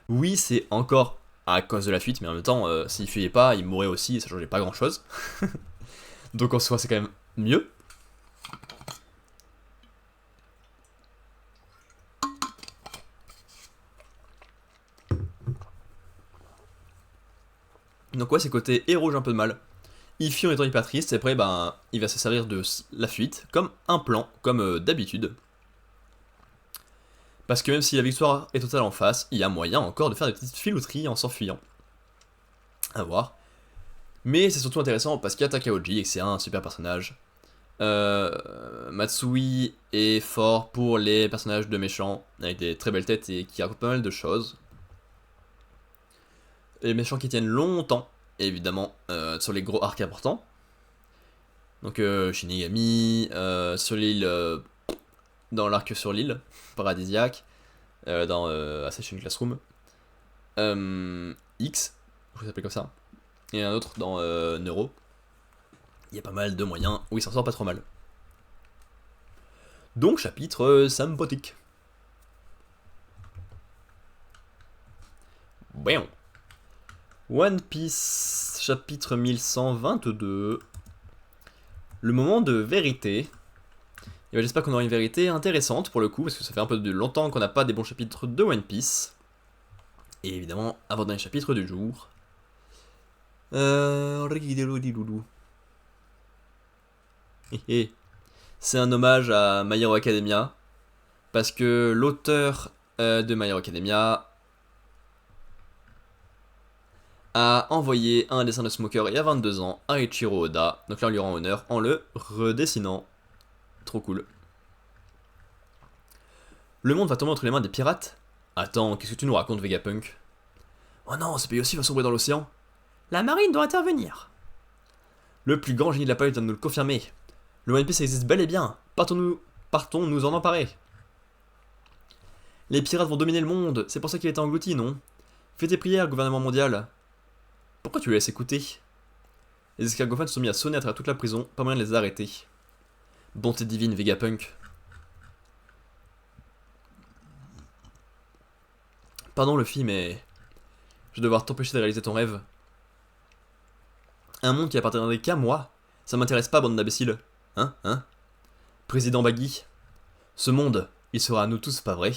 Oui, c'est encore à cause de la fuite, mais en même temps, s'il fuyait pas, il mourrait aussi et ça changeait pas grand chose. Donc en soi, c'est quand même mieux. Donc ouais, c'est côté héros, j'ai un peu de mal. Il fuit en étant hyper triste, et après, ben, il va se servir de la fuite, comme un plan, comme d'habitude. Parce que même si la victoire est totale en face, il y a moyen encore de faire des petites filouteries en s'enfuyant. À voir. Mais c'est surtout intéressant parce qu'il y a Takaoji et que c'est un super personnage. Matsui est fort pour les personnages de méchants, avec des très belles têtes et qui racontent pas mal de choses. Les méchants qui tiennent longtemps, évidemment, sur les gros arcs importants. Donc Shinigami, sur l'île, dans l'arc sur l'île, paradisiaque, dans Assassin's Classroom. X, je s'appelle comme ça. Et un autre dans Neuro. Il y a pas mal de moyens où il s'en sort pas trop mal. Donc chapitre sympathique. Bon. One Piece, chapitre 1122. Le moment de vérité. Et ben, j'espère qu'on aura une vérité intéressante pour le coup, parce que ça fait un peu de longtemps qu'on n'a pas des bons chapitres de One Piece. Et évidemment, avant-dernier chapitre du jour. C'est un hommage à My Hero Academia. Parce que l'auteur de My Hero Academia a envoyé un dessin de Smoker il y a 22 ans à Ichiro Oda. Donc là, on lui rend honneur en le redessinant. Trop cool. Le monde va tomber entre les mains des pirates? Attends, qu'est-ce que tu nous racontes, Vegapunk? Oh non, ce pays aussi va sombrer dans l'océan. La marine doit intervenir. Le plus grand génie de la planète vient de nous le confirmer. Le One Piece existe bel et bien. Partons nous en emparer. Les pirates vont dominer le monde, c'est pour ça qu'il a été englouti, non? Fais tes prières, gouvernement mondial. Pourquoi tu les laisses écouter? Les escargophanes se sont mis à sonner à travers toute la prison, pas moyen de les arrêter. Bonté divine, Vegapunk. Pardon Luffy, mais... je vais devoir t'empêcher de réaliser ton rêve. Un monde qui appartiendrait qu'à moi? Ça m'intéresse pas, bande d'imbéciles. Hein? Président Baggy. Ce monde, il sera à nous tous, pas vrai?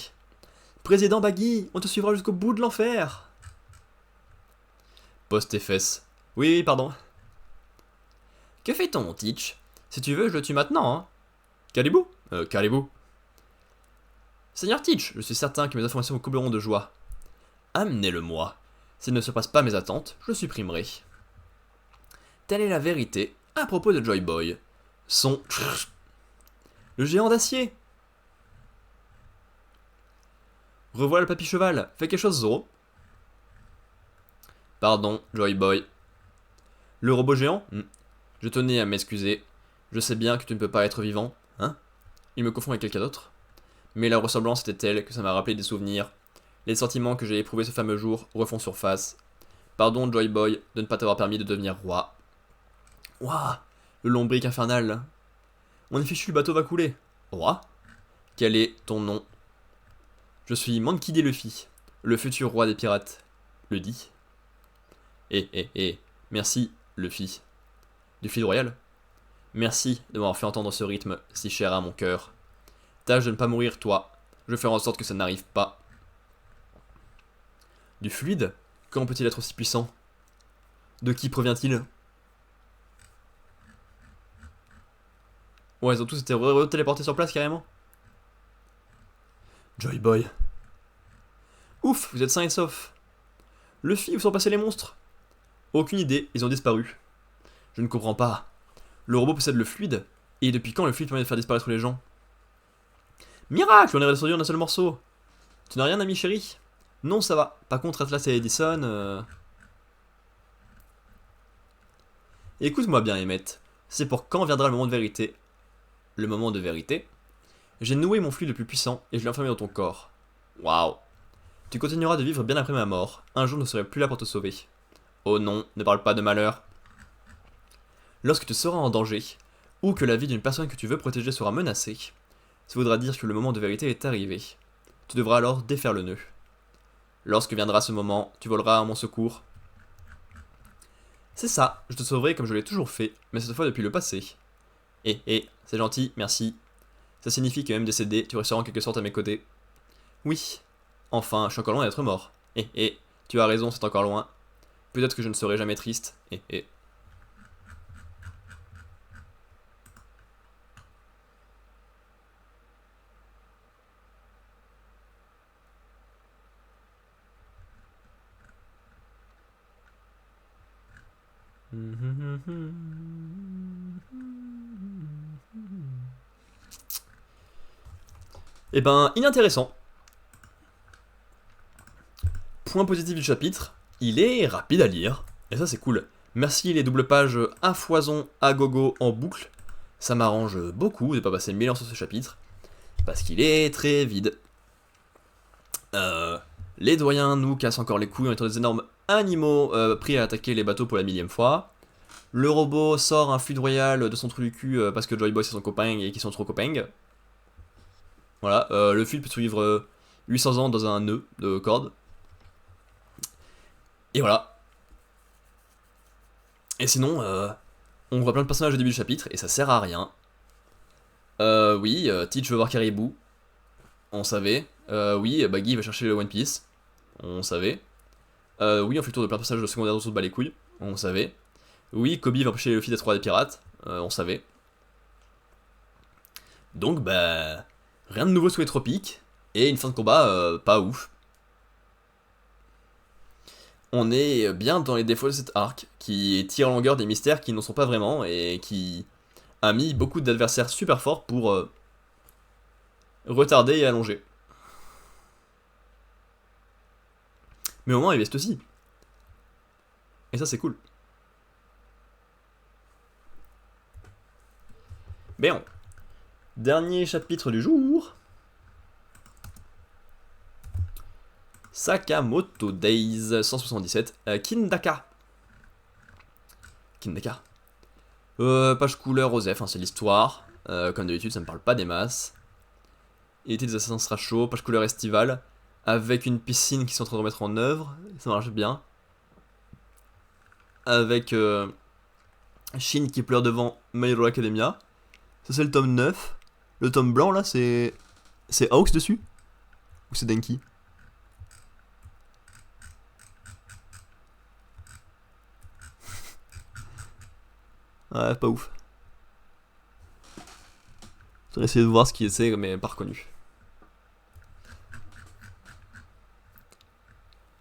Président Baggy, on te suivra jusqu'au bout de l'enfer. Poste tes fesses. Oui, pardon. Que fait-on, mon Teach? Si tu veux, je le tue maintenant, hein. Calibou? Calibou. Seigneur Teach, je suis certain que mes informations vous combleront de joie. Amenez-le-moi. S'il ne surpasse pas mes attentes, je le supprimerai. Telle est la vérité à propos de Joy Boy. Son... le géant d'acier. Revoilà le papy cheval. Fais quelque chose, Zoro. Pardon, Joy Boy. Le robot géant? Je tenais à m'excuser. Je sais bien que tu ne peux pas être vivant, hein? Il me confond avec quelqu'un d'autre. Mais la ressemblance était telle que ça m'a rappelé des souvenirs. Les sentiments que j'ai éprouvés ce fameux jour refont surface. Pardon, Joy Boy, de ne pas t'avoir permis de devenir roi. Ouah, le lombric infernal. On est fichu, le bateau va couler. Roi? Quel est ton nom? Je suis Monkey D. Luffy, le futur roi des pirates. Le dit. Merci, Luffy. Du fil royal? Merci de m'avoir fait entendre ce rythme si cher à mon cœur. Tâche de ne pas mourir, toi. Je vais faire en sorte que ça n'arrive pas. Du fluide? Comment peut-il être aussi puissant? De qui provient-il? Ouais, ils ont tous été téléportés sur place carrément. Joy Boy. Ouf, vous êtes sains et saufs. Luffy, où sont passés les monstres? Aucune idée, ils ont disparu. Je ne comprends pas. Le robot possède le fluide, et depuis quand le fluide permet de faire disparaître les gens? Miracle, on est redescendu en un seul morceau. Tu n'as rien, ami chéri? Non, ça va. Par contre, Atlas et Edison... Écoute-moi bien, Emmett. C'est pour quand viendra le moment de vérité? Le moment de vérité? J'ai noué mon fluide le plus puissant, et je l'ai enfermé dans ton corps. Waouh. Tu continueras de vivre bien après ma mort. Un jour, je ne serai plus là pour te sauver. Oh non, ne parle pas de malheur. Lorsque tu seras en danger, ou que la vie d'une personne que tu veux protéger sera menacée, ça voudra dire que le moment de vérité est arrivé. Tu devras alors défaire le nœud. Lorsque viendra ce moment, tu voleras à mon secours. C'est ça, je te sauverai comme je l'ai toujours fait, mais cette fois depuis le passé. C'est gentil, merci. Ça signifie que même décédé, tu resteras en quelque sorte à mes côtés. Oui. Enfin, je suis encore loin d'être mort. Tu as raison, c'est encore loin. Peut-être que je ne serai jamais triste. Eh ben, inintéressant. Point positif du chapitre, il est rapide à lire, et ça c'est cool. Merci les doubles pages à foison, à gogo, en boucle. Ça m'arrange beaucoup de pas passer 1000 ans sur ce chapitre, parce qu'il est très vide. Les doyens nous cassent encore les couilles en étant des énormes animaux pris à attaquer les bateaux pour la 1000e fois. Le robot sort un fluide royal de son trou du cul parce que Joy Boy c'est son copain et qu'ils sont trop copains. Voilà, le fluide peut survivre 800 ans dans un nœud de corde. Et voilà. Et sinon, on voit plein de personnages au début du chapitre et ça sert à rien. Oui, Teach veut voir Caribou. On savait. Oui, Baggy va chercher le One Piece. On savait. Oui, on fait le tour de plein de personnages de secondaire dont on se bat les couilles. On savait. Oui, Kobe va empêcher Luffy d'être roi des pirates. On savait. Donc, bah. Rien de nouveau sous les tropiques. Et une fin de combat pas ouf. On est bien dans les défauts de cet arc, qui tire en longueur des mystères qui n'en sont pas vraiment, et qui a mis beaucoup d'adversaires super forts pour retarder et allonger. Mais au moins, il veste aussi. Et ça, c'est cool. Bien. Dernier chapitre du jour. Sakamoto Days 177. Kindaka. Kindaka. Page couleur Osef, hein, c'est l'histoire. Comme d'habitude, ça me parle pas des masses. Été des assassins sera chaud. Page couleur estivale. Avec une piscine qui sont en train de remettre en œuvre. Ça marche bien. Avec Shin qui pleure devant My Hero Academia. Ça, c'est le tome 9. Le tome blanc, là, c'est. C'est Hawks dessus? Ou c'est Denki? Ouais, pas ouf. J'ai essayé de voir ce qui c'est, mais pas reconnu.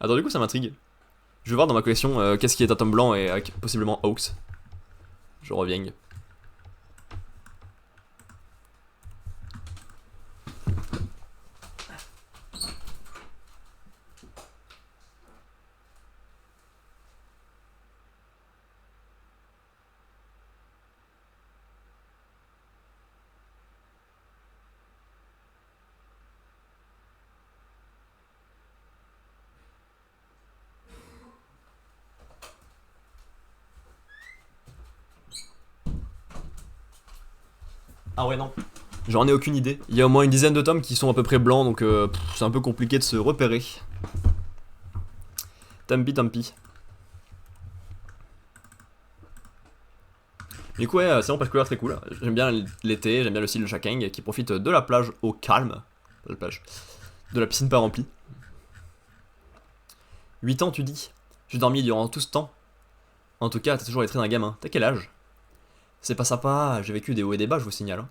Attends, du coup, ça m'intrigue. Je vais voir dans ma collection qu'est-ce qui est un tome blanc et possiblement Hawks. Je reviens. Ah ouais, non. J'en ai aucune idée. Il y a au moins une dizaine de tomes qui sont à peu près blancs, donc c'est un peu compliqué de se repérer. Tant pis. Du coup, ouais, c'est vraiment page couleur très cool. J'aime bien l'été, j'aime bien le style de Shakeng qui profite de la plage au calme. De la piscine pas remplie. 8 ans, tu dis? J'ai dormi durant tout ce temps. En tout cas, t'as toujours les traits d'un gamin. T'as quel âge? C'est pas sympa, j'ai vécu des hauts et des bas, je vous signale. Hein.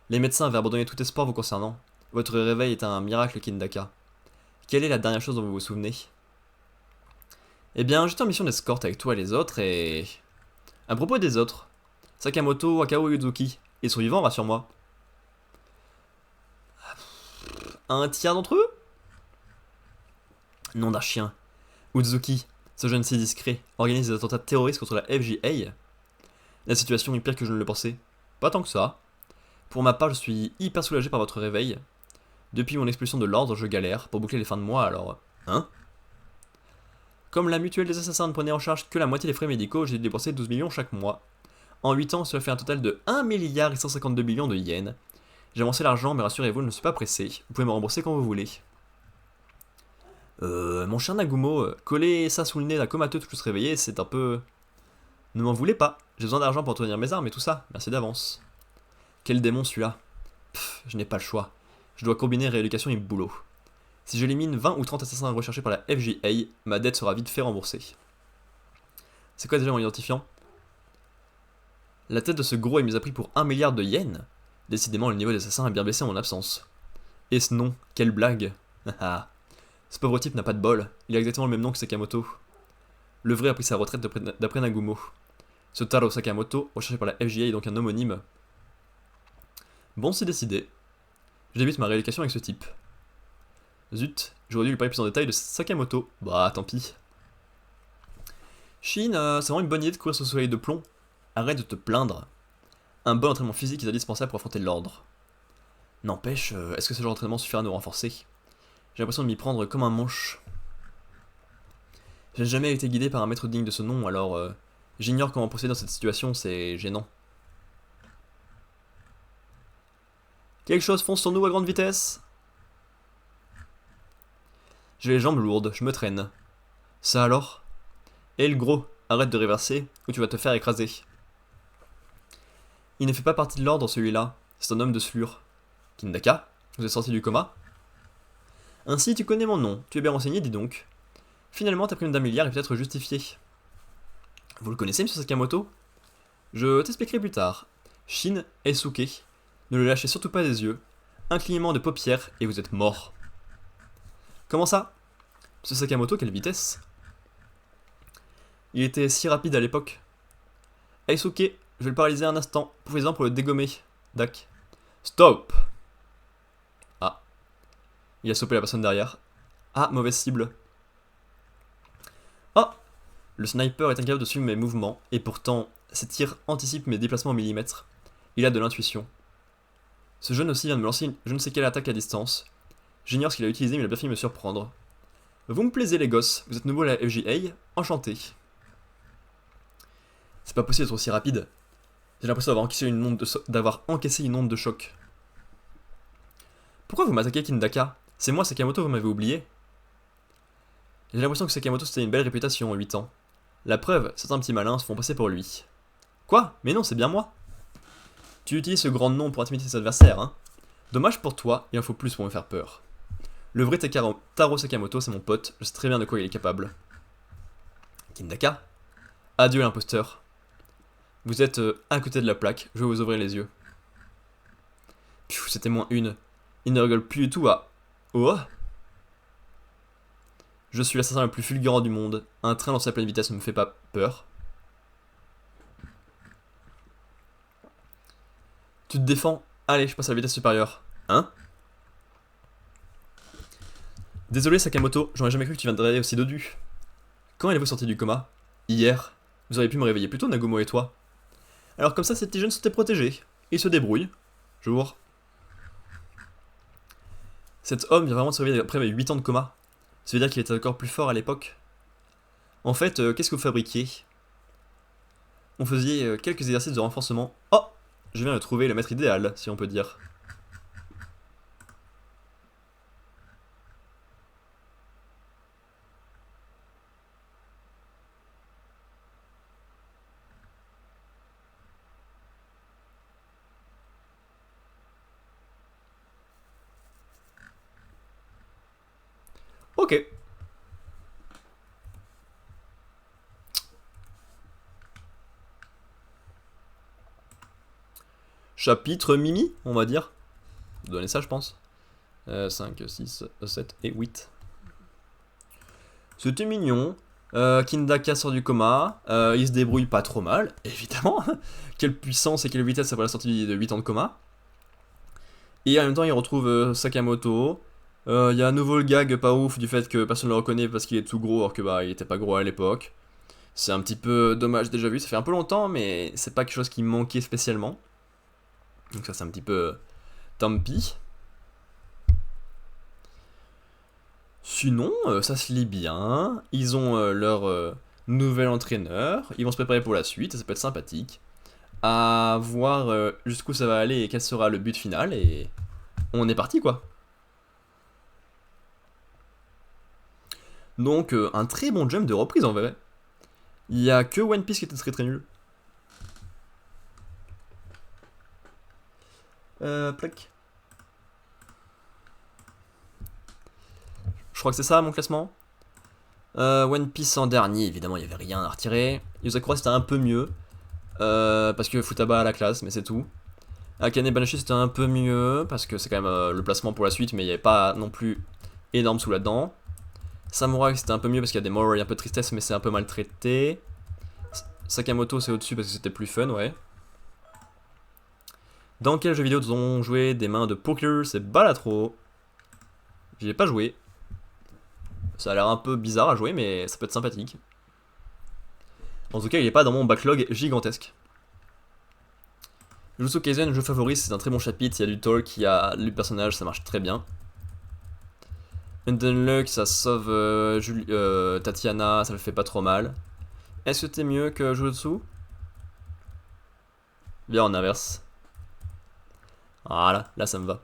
Les médecins avaient abandonné tout espoir vous concernant. Votre réveil est un miracle, Kindaka. Quelle est la dernière chose dont vous vous souvenez? Eh bien, j'étais en mission d'escorte avec toi et les autres et... À propos des autres, Sakamoto, Wakao et Uzuki, ils sont vivants, rassure-moi. Un tiers d'entre eux? Nom d'un chien. Uzuki, ce jeune si discret, organise des attentats terroristes contre la FJA. La situation est pire que je ne le pensais. Pas tant que ça. Pour ma part, je suis hyper soulagé par votre réveil. Depuis mon expulsion de l'ordre, je galère pour boucler les fins de mois, alors... Hein? Comme la mutuelle des assassins ne prenait en charge que la moitié des frais médicaux, j'ai dû dépenser 12 millions chaque mois. En 8 ans, cela fait un total de 1 milliard et 152 millions de yens. J'ai avancé l'argent, mais rassurez-vous, je ne suis pas pressé. Vous pouvez me rembourser quand vous voulez. Mon cher Nagumo, coller ça sous le nez d'un comateux tout se réveiller, c'est un peu... Ne m'en voulez pas, j'ai besoin d'argent pour tenir mes armes et tout ça, merci d'avance. Quel démon celui-là? Pff, je n'ai pas le choix. Je dois combiner rééducation et boulot. Si j'élimine 20 ou 30 assassins recherchés par la FJA, ma dette sera vite fait rembourser. C'est quoi déjà mon identifiant? La tête de ce gros est mise à prix pour 1 milliard de yens. Décidément, le niveau des assassins a bien baissé en mon absence. Et ce nom, quelle blague. Ce pauvre type n'a pas de bol, il a exactement le même nom que Sakamoto. Le vrai a pris sa retraite d'après Nagumo. Ce Taro Sakamoto, recherché par la FJA, est donc un homonyme. Bon, c'est décidé. Je débute ma rééducation avec ce type. Zut, j'aurais dû lui parler plus en détail de Sakamoto. Bah, tant pis. Shin, c'est vraiment une bonne idée de courir sous le soleil de plomb. Arrête de te plaindre. Un bon entraînement physique est indispensable pour affronter l'ordre. N'empêche, est-ce que ce genre d'entraînement suffira à nous renforcer? J'ai l'impression de m'y prendre comme un manche. J'ai jamais été guidé par un maître digne de ce nom, alors j'ignore comment procéder dans cette situation, c'est gênant. Quelque chose fonce sur nous à grande vitesse. J'ai les jambes lourdes, je me traîne. Ça alors? Eh le gros, arrête de réverser, ou tu vas te faire écraser. Il ne fait pas partie de l'ordre celui-là, c'est un homme de slure. Kindaka, vous êtes sorti du coma? Ainsi tu connais mon nom, tu es bien renseigné, dis donc. Finalement ta prime d'un milliard est peut-être justifiée. Vous le connaissez, monsieur Sakamoto? Je t'expliquerai plus tard. Shin Eisuke, ne le lâchez surtout pas des yeux. Un clignement de paupières et vous êtes mort. Comment ça? Monsieur Sakamoto, quelle vitesse? Il était si rapide à l'époque. Eisuke, je vais le paralyser un instant. Pouvez-en pour le dégommer. Dak. Stop! Ah. Il a stoppé la personne derrière. Ah, mauvaise cible. Oh! Le sniper est incapable de suivre mes mouvements, et pourtant, ses tirs anticipent mes déplacements au millimètre. Il a de l'intuition. Ce jeune aussi vient de me lancer je ne sais quelle attaque à distance. J'ignore ce qu'il a utilisé, mais il a bien fait de me surprendre. Vous me plaisez les gosses, vous êtes nouveau à la FJA, enchanté. C'est pas possible d'être aussi rapide. J'ai l'impression d'avoir encaissé une onde de choc. Pourquoi vous m'attaquez Kindaka? C'est moi Sakamoto, vous m'avez oublié? J'ai l'impression que Sakamoto c'était une belle réputation en 8 ans. La preuve, certains petits malins se font passer pour lui. Quoi? Mais non, c'est bien moi. Tu utilises ce grand nom pour intimider tes adversaires, hein? Dommage pour toi, il en faut plus pour me faire peur. Le vrai Taro Sakamoto, c'est mon pote, je sais très bien de quoi il est capable. Kindaka? Adieu l'imposteur. Vous êtes à côté de la plaque, je vais vous ouvrir les yeux. C'était moins une. Il ne rigole plus du tout à... Oh! Je suis l'assassin le plus fulgurant du monde. Un train dans sa pleine vitesse ne me fait pas peur. Tu te défends? Allez, je passe à la vitesse supérieure. Hein? Désolé Sakamoto, j'aurais jamais cru que tu viendrais aussi dodu. Quand êtes-vous sorti du coma? Hier. Vous auriez pu me réveiller plus tôt, Nagumo et toi. Alors comme ça, ces petits jeunes sont protégés. Ils se débrouillent. Jour. Cet homme vient vraiment de se réveiller après 8 ans de coma. Ça veut dire qu'il était encore plus fort à l'époque. En fait, qu'est-ce que vous fabriquiez? On faisait quelques exercices de renforcement. Oh! Je viens de trouver le maître idéal, si on peut dire. Ok. Chapitre Mimi, on va dire. Donner ça, je pense. 5, 6, 7 et 8. C'était mignon. Kindaka sort du coma. Il se débrouille pas trop mal, évidemment. Quelle puissance et quelle vitesse après la sortie de 8 ans de coma. Et en même temps, il retrouve Sakamoto. Il y a à nouveau le gag pas ouf du fait que personne ne le reconnaît parce qu'il est tout gros alors que bah il était pas gros à l'époque. C'est un petit peu dommage déjà vu, ça fait un peu longtemps mais c'est pas quelque chose qui manquait spécialement. Donc ça c'est un petit peu tant pis. Sinon, ça se lit bien. Ils ont leur nouvel entraîneur. Ils vont se préparer pour la suite. Ça peut être sympathique. À voir jusqu'où ça va aller et quel sera le but final. Et on est parti quoi. Donc un très bon jump de reprise en vrai. Il y a que One Piece qui était très très nul. Plaque. Je crois que c'est ça mon classement. One Piece en dernier, évidemment il n'y avait rien à retirer. Yuzakura c'était un peu mieux. Parce que Futaba a la classe, mais c'est tout. Akane Banashi c'était un peu mieux, parce que c'est quand même le placement pour la suite, mais il n'y avait pas non plus énorme sous là-dedans. Samurai c'était un peu mieux parce qu'il y a des morts et un peu de tristesse, mais c'est un peu maltraité. Sakamoto c'est au-dessus parce que c'était plus fun, ouais. Dans quel jeu vidéo ont joué des mains de poker? C'est Balatro. J'y ai pas joué. Ça a l'air un peu bizarre à jouer, mais ça peut être sympathique. En tout cas, il est pas dans mon backlog gigantesque. Jujutsu Kaisen, jeu favori, c'est un très bon chapitre. Il y a du talk, il y a le personnage, ça marche très bien. Undead Luck, ça sauve Tatiana, ça le fait pas trop mal. Est-ce que t'es mieux que Jujutsu? Bien en inverse. Voilà, là ça me va.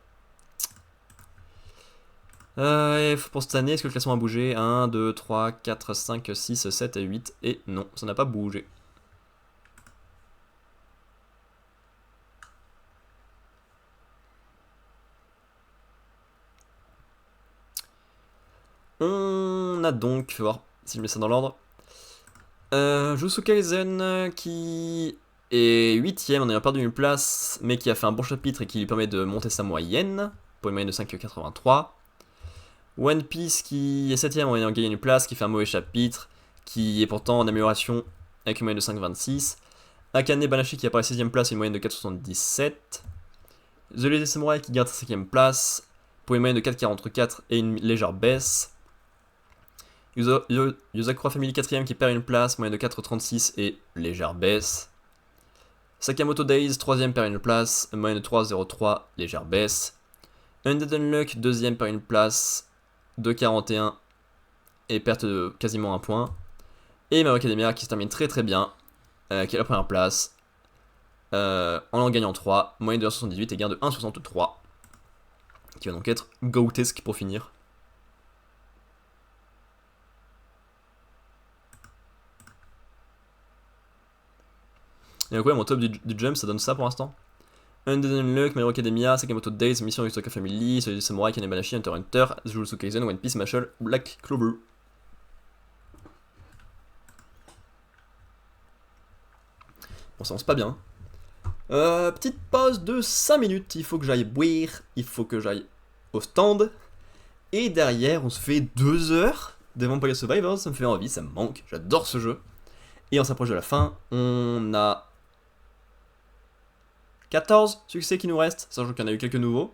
Et pour cette année, est-ce que le classement a bougé? 1, 2, 3, 4, 5, 6, 7 et 8. Et non, ça n'a pas bougé. On a donc, faut voir si je mets ça dans l'ordre. Jujutsu Kaisen qui est 8ème en ayant perdu une place, mais qui a fait un bon chapitre et qui lui permet de monter sa moyenne, pour une moyenne de 5,83. One Piece qui est 7ème en ayant gagné une place, qui fait un mauvais chapitre, qui est pourtant en amélioration avec une moyenne de 5,26. Akane Banashi qui apparaît 6ème place et une moyenne de 4,77. The Lady Samurai qui garde sa 5ème place pour une moyenne de 4,44 et une légère baisse. Yosakura Family 4ème qui perd une place, moyenne de 4,36 et légère baisse. Sakamoto Days 3ème perd une place, moyenne de 3,03, légère baisse. Undead Unluck 2ème perd une place, 2,41 et perte de quasiment un point. Et My Hero Academia qui se termine très très bien, qui est la première place, en gagnant 3, moyenne de 1,78 et gain de 1,63. Qui va donc être goatesque pour finir. Et donc ouais, mon top du jump, ça donne ça pour l'instant. Undead Unluck, My Hero Academia, Sakamoto Days, Mission Yusaka Family, Solid Samurai, Akane Banashi, Hunter x Hunter, Jujutsu Kaisen, One Piece, Mashle, Black Clover. Bon, ça avance pas bien. Petite pause de 5 minutes, il faut que j'aille boire, il faut que j'aille au stand. Et derrière, on se fait 2 heures de Vampire Survivors, ça me fait envie, ça me manque, j'adore ce jeu. Et on s'approche de la fin, on a 14 succès qui nous restent, sachant qu'il y en a eu quelques nouveaux.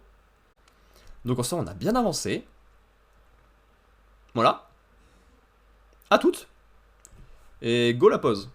Donc en soi, on a bien avancé. Voilà. À toutes. Et go la pause.